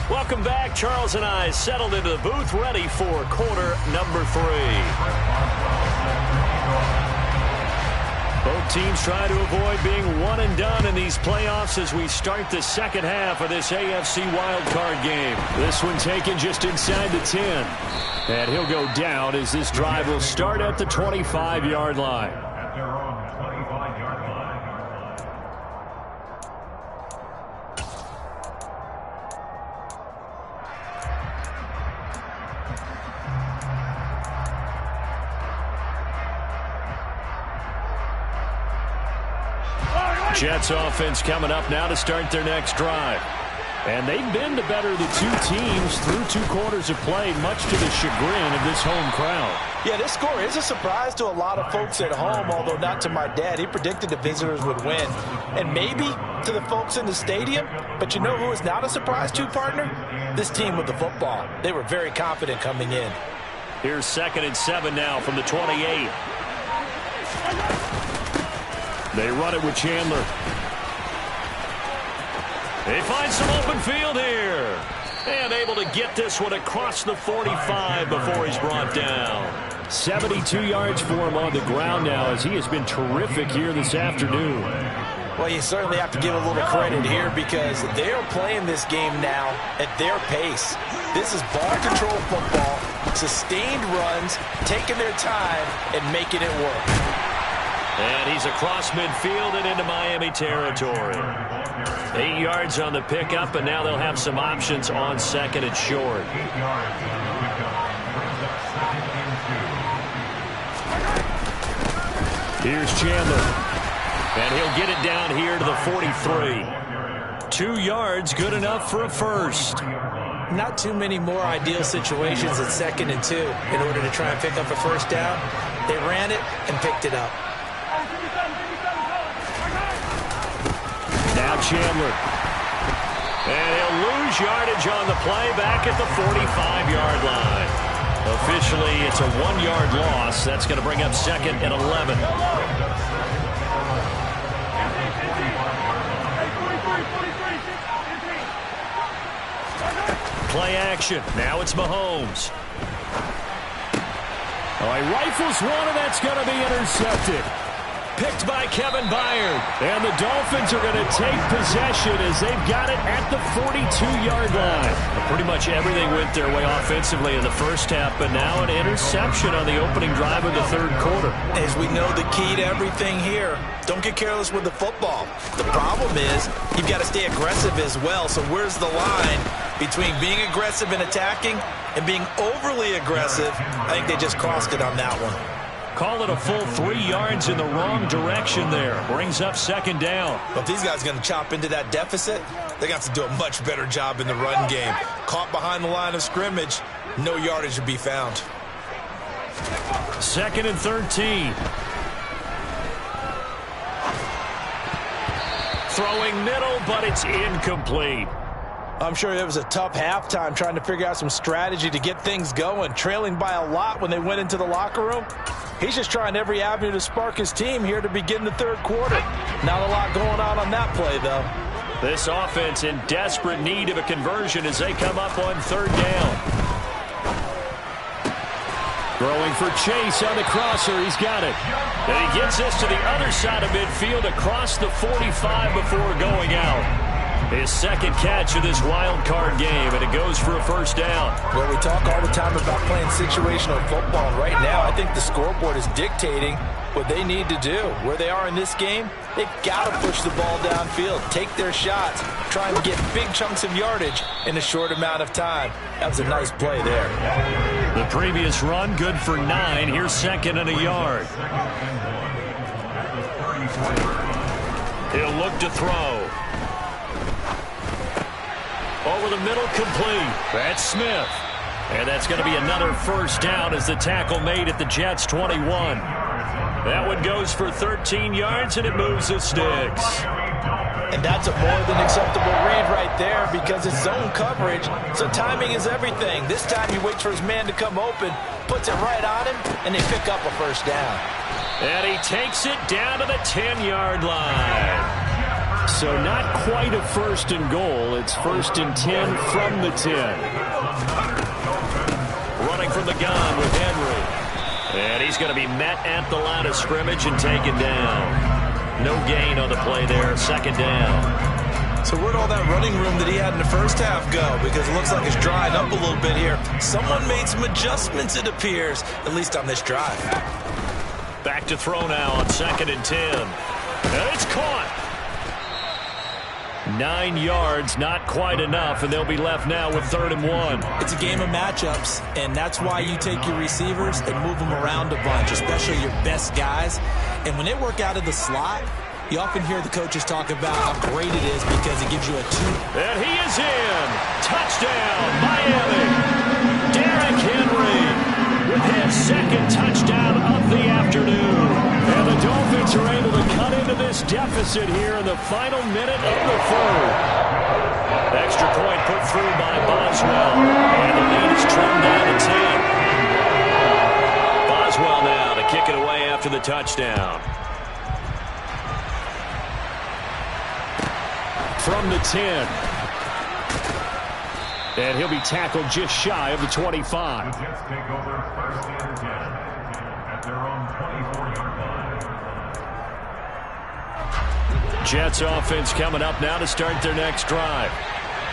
Welcome back. Charles and I settled into the booth ready for quarter number 3. Both teams try to avoid being one and done in these playoffs as we start the second half of this AFC wildcard game. This one taken just inside the 10. And he'll go down as this drive will start at the 25-yard line. At their own 25-yard line. Jets offense coming up now to start their next drive. And they've been the better of the two teams through 2 quarters of play, much to the chagrin of this home crowd. Yeah, this score is a surprise to a lot of folks at home, although not to my dad. He predicted the visitors would win. And maybe to the folks in the stadium. But you know who is not a surprise to, partner? This team with the football. They were very confident coming in. Here's 2nd and 7 now from the 28. They run it with Chandler. They find some open field here. And able to get this one across the 45 before he's brought down. 72 yards for him on the ground now as he has been terrific here this afternoon. Well, you certainly have to give a little credit here because they're playing this game now at their pace. This is ball control football, sustained runs, taking their time and making it work. And he's across midfield and into Miami territory. 8 yards on the pickup, and now they'll have some options on 2nd and short. 8 yards on the pickup. Brings up 2nd and 2. Here's Chandler. And he'll get it down here to the 43. 2 yards, good enough for a first. Not too many more ideal situations at 2nd and 2 in order to try and pick up a first down. They ran it and picked it up. Now Chandler. And he'll lose yardage on the play back at the 45-yard line. Officially, it's a 1-yard loss. That's going to bring up 2nd and 11. Play action. Now it's Mahomes. Oh, he rifles one, and that's going to be intercepted. Picked by Kevin Byard. And the Dolphins are going to take possession as they've got it at the 42-yard line. Pretty much everything went their way offensively in the first half, but now an interception on the opening drive of the 3rd quarter. As we know, the key to everything here, don't get careless with the football. The problem is you've got to stay aggressive as well. So where's the line between being aggressive and attacking and being overly aggressive? I think they just crossed it on that one. Call it a full 3 yards in the wrong direction there. Brings up 2nd down. But if these guys are going to chop into that deficit, they're going to have to do a much better job in the run game. Caught behind the line of scrimmage, no yardage to be found. 2nd and 13. Throwing middle, but it's incomplete. I'm sure it was a tough halftime trying to figure out some strategy to get things going. Trailing by a lot when they went into the locker room. He's just trying every avenue to spark his team here to begin the 3rd quarter. Not a lot going on that play, though. This offense in desperate need of a conversion as they come up on 3rd down. Throwing for Chase on the crosser. He's got it. And he gets this to the other side of midfield across the 45 before going out. His 2nd catch of this wild card game, and it goes for a first down. Well, we talk all the time about playing situational football. And right now, I think the scoreboard is dictating what they need to do. Where they are in this game, they've got to push the ball downfield, take their shots, try and get big chunks of yardage in a short amount of time. That was a nice play there. The previous run, good for 9. Here's 2nd and a yard. He'll look to throw. Over the middle, complete. That's Smith. And that's going to be another first down as the tackle made at the Jets' 21. That one goes for 13 yards, and it moves the sticks. And that's a more than acceptable read right there because it's zone coverage, so timing is everything. This time he waits for his man to come open, puts it right on him, and they pick up a first down. And he takes it down to the 10-yard line. So not quite a first and goal. It's first and 10 from the 10. Running from the gun with Henry. And he's going to be met at the line of scrimmage and taken down. No gain on the play there, second down. So where'd all that running room that he had in the first half go? Because it looks like it's drying up a little bit here. Someone made some adjustments, it appears, at least on this drive. Back to throw now on second and 10. And it's caught. 9 yards, not quite enough, and they'll be left now with 3rd and 1. It's a game of matchups, and that's why you take your receivers and move them around a bunch, especially your best guys. And when they work out of the slot, you often hear the coaches talk about how great it is because it gives you a 2. And he is in. Touchdown, Miami. Derrick Henry with his second touchdown of the afternoon. And the Dolphins are able to cut into this deficit here in the final minute of the 3rd. Extra point put through by Boswell. And the lead is trimmed down to 10. Boswell now to kick it away after the touchdown. From the 10. And he'll be tackled just shy of the 25. The Jets take over first and 10 at their own 24-yard line. Jets offense coming up now to start their next drive.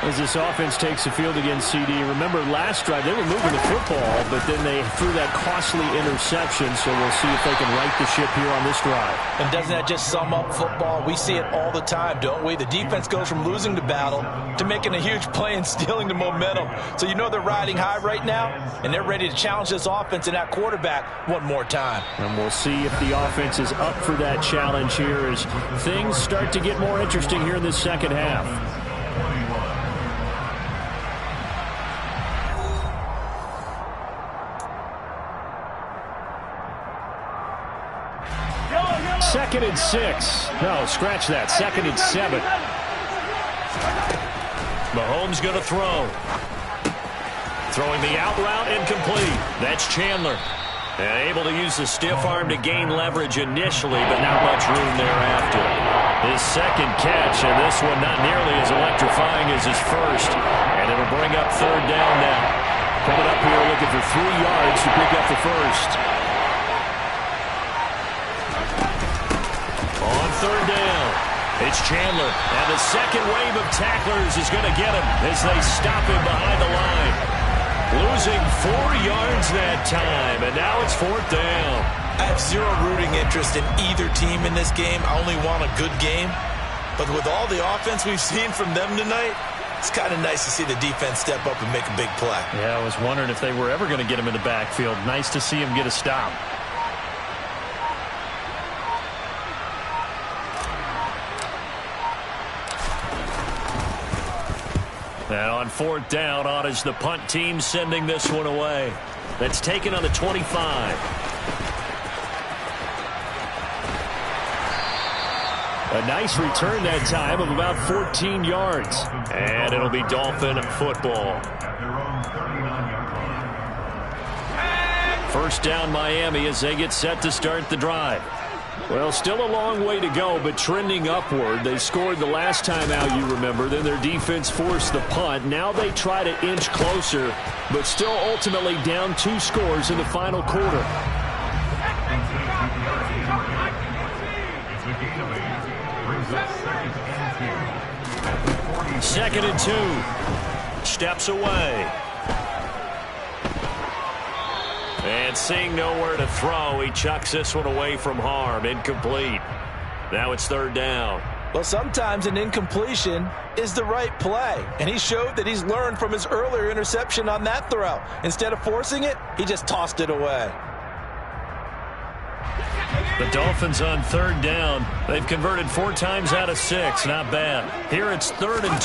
As this offense takes the field against CD. Remember last drive they were moving the football, but then they threw that costly interception, so we'll see if they can right the ship here on this drive. And doesn't that just sum up football? We see it all the time, don't we? The defense goes from losing the battle to making a huge play and stealing the momentum. So you know they're riding high right now, and they're ready to challenge this offense and that quarterback one more time. And we'll see if the offense is up for that challenge here as things start to get more interesting here in this second half. Second and 6. No, scratch that. Second and 7. Mahomes going to throw. Throwing the out route incomplete. That's Chandler. And able to use the stiff arm to gain leverage initially, but not much room thereafter. His second catch, and this one not nearly as electrifying as his first. And it'll bring up 3rd down now. Coming up here looking for 3 yards to pick up the first. 3rd down. It's Chandler. And the second wave of tacklers is going to get him as they stop him behind the line. Losing 4 yards that time. And now it's 4th down. I have zero rooting interest in either team in this game. I only want a good game. But with all the offense we've seen from them tonight, it's kind of nice to see the defense step up and make a big play. Yeah, I was wondering if they were ever going to get him in the backfield. Nice to see him get a stop. And on 4th down, on is the punt team sending this one away. That's taken on the 25. A nice return that time of about 14 yards. And it'll be Dolphin football. First down Miami as they get set to start the drive. Well, still a long way to go, but trending upward. They scored the last time out, you remember. Then their defense forced the punt. Now they try to inch closer, but still ultimately down 2 scores in the final quarter. Second and 2. Steps away. And seeing nowhere to throw, he chucks this one away from harm. Incomplete. Now it's 3rd down. Well, sometimes an incompletion is the right play. And he showed that he's learned from his earlier interception on that throw. Instead of forcing it, he just tossed it away. The Dolphins on 3rd down. They've converted 4 times out of 6. Not bad. Here it's 3rd and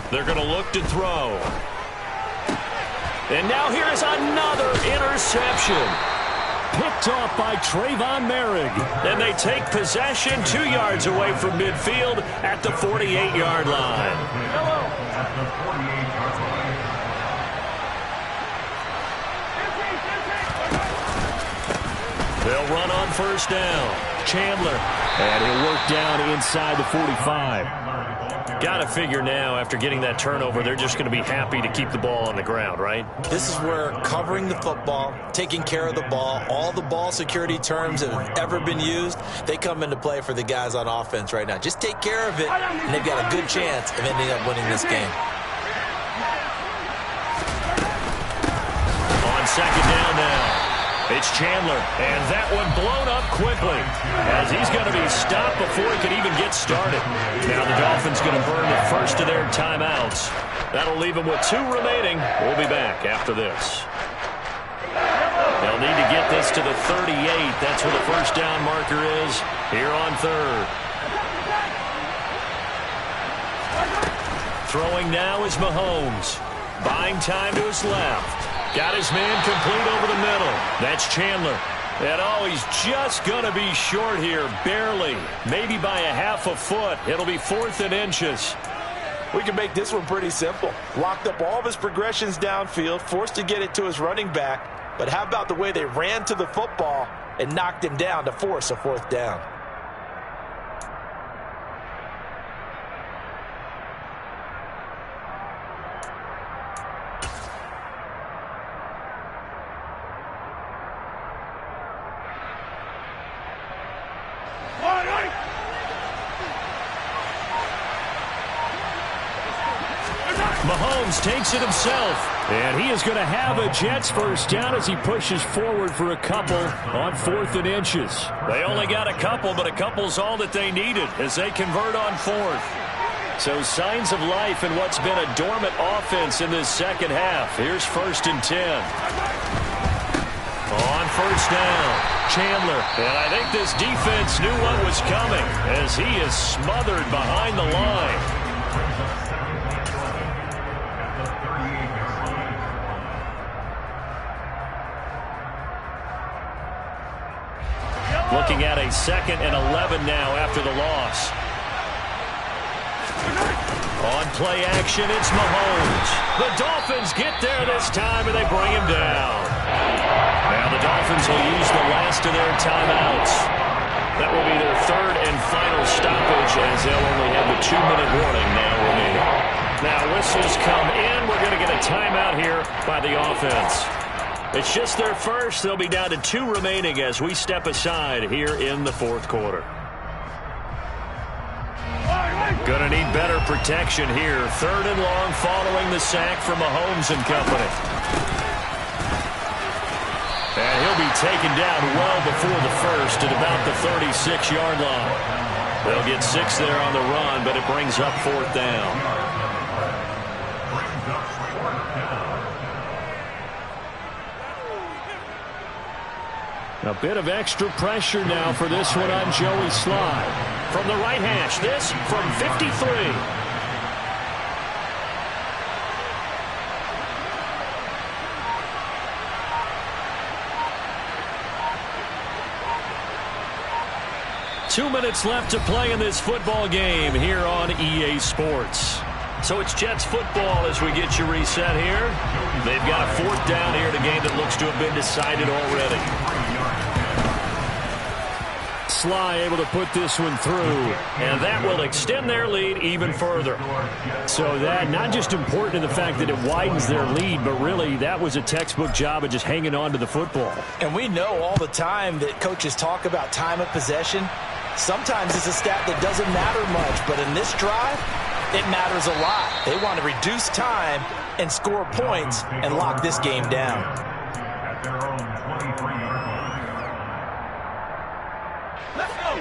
2. They're going to look to throw. And now here's another interception. Picked off by Trayvon Merrick. And they take possession 2 yards away from midfield at the 48-yard line. At the 48-yard line. They'll run on first down. Chandler. And he'll work down inside the 45. Got to figure now, after getting that turnover, they're just going to be happy to keep the ball on the ground, right? This is where covering the football, taking care of the ball, all the ball security terms that have ever been used, they come into play for the guys on offense right now. Just take care of it, and they've got a good chance of ending up winning this game. On second down now. It's Chandler, and that one blown up quickly as he's going to be stopped before he can even get started. Now the Dolphins going to burn the first of their timeouts. That'll leave them with 2 remaining. We'll be back after this. They'll need to get this to the 38. That's where the first down marker is here on third. Throwing now is Mahomes. Buying time to his left. Got his man complete over the middle. That's Chandler. And, oh, he's just going to be short here, barely. Maybe by a half a foot. It'll be 4th and inches. We can make this one pretty simple. Locked up all of his progressions downfield, forced to get it to his running back. But how about the way they ran to the football and knocked him down to force a 4th down? Mahomes takes it himself, and he is going to have a Jets first down as he pushes forward for a couple on 4th and inches. They only got a couple, but a couple's all that they needed as they convert on 4th. So signs of life in what's been a dormant offense in this second half. Here's 1st and 10. On first down, Chandler. And I think this defense knew what was coming as he is smothered behind the line. Looking at a 2nd and 11 now after the loss. On play action, it's Mahomes. The Dolphins get there this time, and they bring him down. Now the Dolphins will use the last of their timeouts. That will be their 3rd and final stoppage, as they'll only have the 2-minute warning now remaining. Now whistles come in. We're going to get a timeout here by the offense. It's just their first. They'll be down to 2 remaining as we step aside here in the 4th quarter. Going to need better protection here. 3rd and long following the sack from Mahomes and company. And he'll be taken down well before the first at about the 36-yard line. They'll get 6 there on the run, but it brings up 4th down. A bit of extra pressure now for this one on Joey Sly. From the right hash, this from 53. Two minutes left to play in this football game here on EA Sports. So it's Jets football as we get you reset here. They've got a 4th down here in a game that looks to have been decided already. Sly able to put this one through, and that will extend their lead even further. So that not just important in the fact that it widens their lead, but really that was a textbook job of just hanging on to the football. And we know all the time that coaches talk about time of possession. Sometimes it's a stat that doesn't matter much, but in this drive, it matters a lot. They want to reduce time and score points and lock this game down. At their own 23-yard line.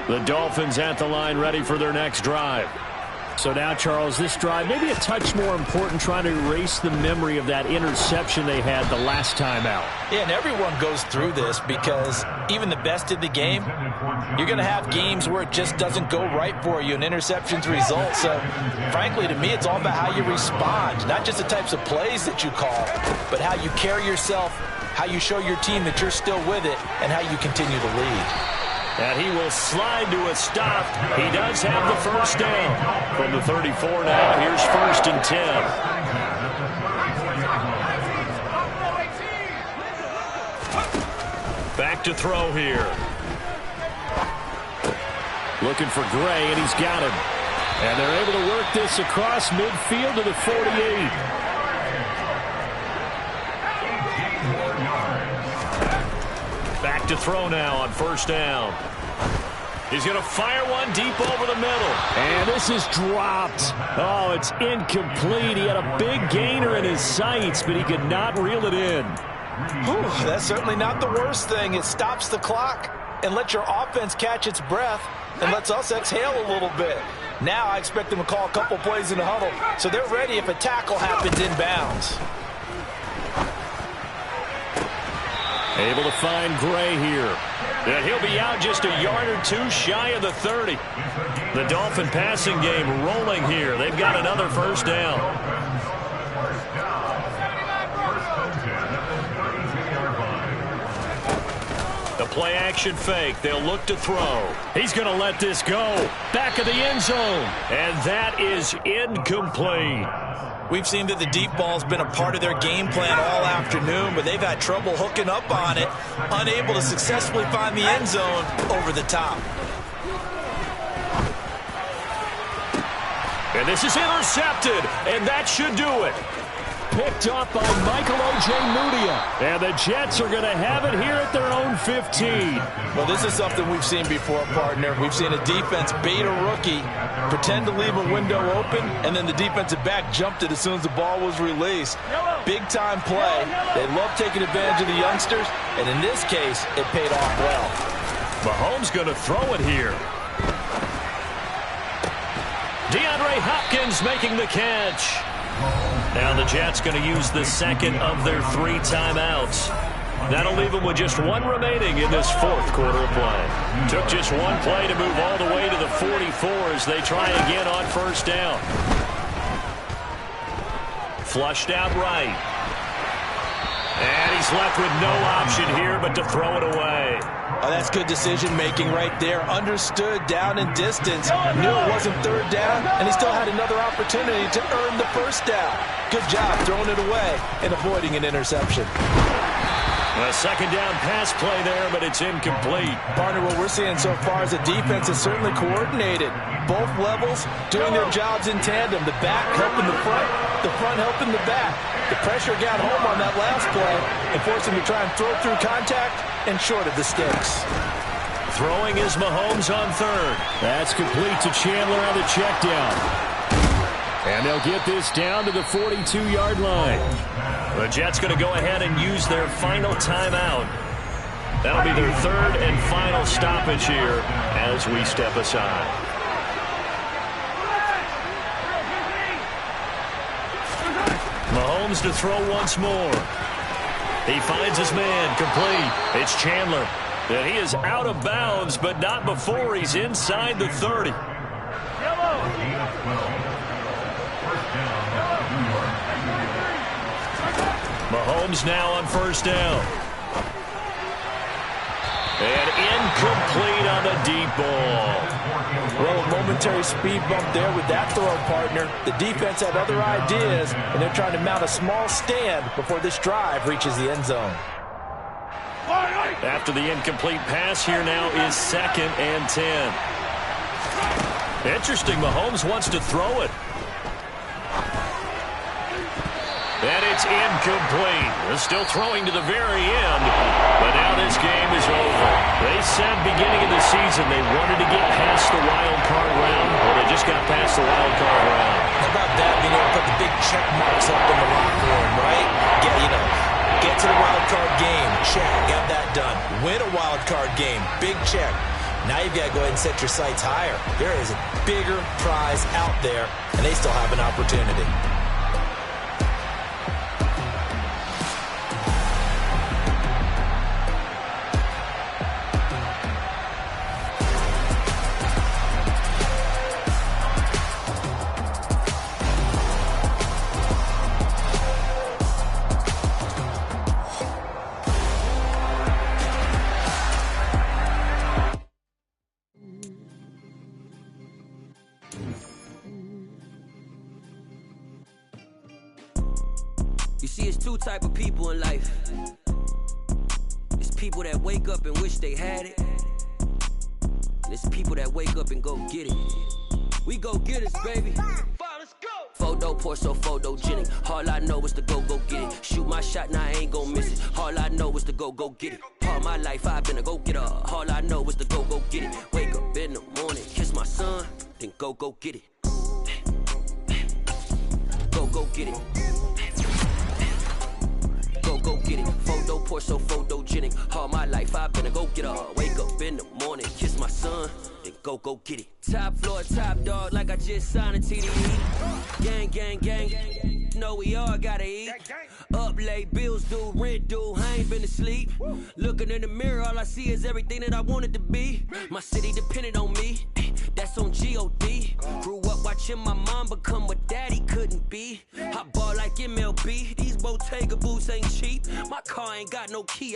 The Dolphins at the line ready for their next drive. So now, Charles, this drive maybe a touch more important, trying to erase the memory of that interception they had the last time out. Yeah, and everyone goes through this because even the best in the game, you're going to have games where it just doesn't go right for you and interceptions result. So, frankly, to me, it's all about how you respond, not just the types of plays that you call, but how you carry yourself, how you show your team that you're still with it, and how you continue to lead. And he will slide to a stop. He does have the first down. From the 34 now, here's 1st and 10. Back to throw here. Looking for Gray, and he's got him. And they're able to work this across midfield to the 48. Back to throw now on 1st down. He's going to fire one deep over the middle. And this is dropped. Oh, it's incomplete. He had a big gainer in his sights, but he could not reel it in. Whew, that's certainly not the worst thing. It stops the clock and lets your offense catch its breath and lets us exhale a little bit. Now I expect them to call a couple plays in the huddle, so they're ready if a tackle happens inbounds. Able to find Gray here. And he'll be out just a yard or two shy of the 30. The Dolphin passing game rolling here. They've got another 1st down. The play action fake. They'll look to throw. He's going to let this go. Back of the end zone. And that is incomplete. We've seen that the deep ball's been a part of their game plan all afternoon, but they've had trouble hooking up on it, unable to successfully find the end zone over the top. And this is intercepted, and that should do it. Picked off by Michael O.J. Mudia. And the Jets are going to have it here at their own 15. Well, this is something we've seen before, partner. We've seen a defense bait a rookie, pretend to leave a window open, and then the defensive back jumped it as soon as the ball was released. Big-time play. They love taking advantage of the youngsters, and in this case, it paid off well. Mahomes going to throw it here. DeAndre Hopkins making the catch. Now the Jets going to use the second of their 3 timeouts. That'll leave them with just 1 remaining in this 4th quarter of play. Took just 1 play to move all the way to the 44 as they try again on 1st down. Flushed out right. And he's left with no option here but to throw it away. Oh, that's good decision-making right there. Understood down and distance. Knew it wasn't 3rd down, and he still had another opportunity to earn the 1st down. Good job throwing it away and avoiding an interception. A 2nd down pass play there, but it's incomplete. Partner, what we're seeing so far is the defense is certainly coordinated. Both levels doing their jobs in tandem. The back helping the front helping the back. The pressure got home on that last play and forced him to try and throw through contact and short of the sticks. Throwing is Mahomes on 3rd. That's complete to Chandler on the check down. And they'll get this down to the 42-yard line. The Jets going to go ahead and use their final timeout. That'll be their 3rd and final stoppage here as we step aside. Mahomes to throw once more. He finds his man, complete. It's Chandler. And he is out of bounds, but not before he's inside the 30. Mahomes now on 1st down. And incomplete on the deep ball. Well, a momentary speed bump there with that throw, partner. The defense had other ideas, and they're trying to mount a small stand before this drive reaches the end zone. After the incomplete pass, here now is 2nd and 10. Interesting, Mahomes wants to throw it. And it's incomplete. They're still throwing to the very end, but now this game is over. They said beginning of the season they wanted to get past the wild card round. Well, they just got past the wild card round. How about that, being able to put the big check marks up in the locker room, right? Get to the wild card game, check, got that done. Win a wild card game, big check. Now you've got to go ahead and set your sights higher. There is a bigger prize out there, and they still have an opportunity. You see, it's two type of people in life. It's people that wake up and wish they had it. And it's people that wake up and go get it. We go get it, baby. Photo pour so photogenic. All I know is to go get it. Shoot my shot, now I ain't gon' miss it. All I know is to go get it. All my life I've been a go-getter. All I know is to go get it. Wake up in the morning, kiss my son, then go get it. Go get it. Go get it. Photo pour so photogenic. All my life I've been a go-getter. Wake up in the morning, kiss my son, then go get it. Top floor, top dog, like I just signed a TDE. Gang. Know we all gotta eat. Up late, bills due, rent due, I ain't been asleep. Looking in the mirror, all I see is everything that I wanted to be. My city depended on me, that's on G.O.D. Grew up watching my mom become what daddy couldn't be. I ball like MLB, these Bottega boots ain't cheap. My car ain't got no key,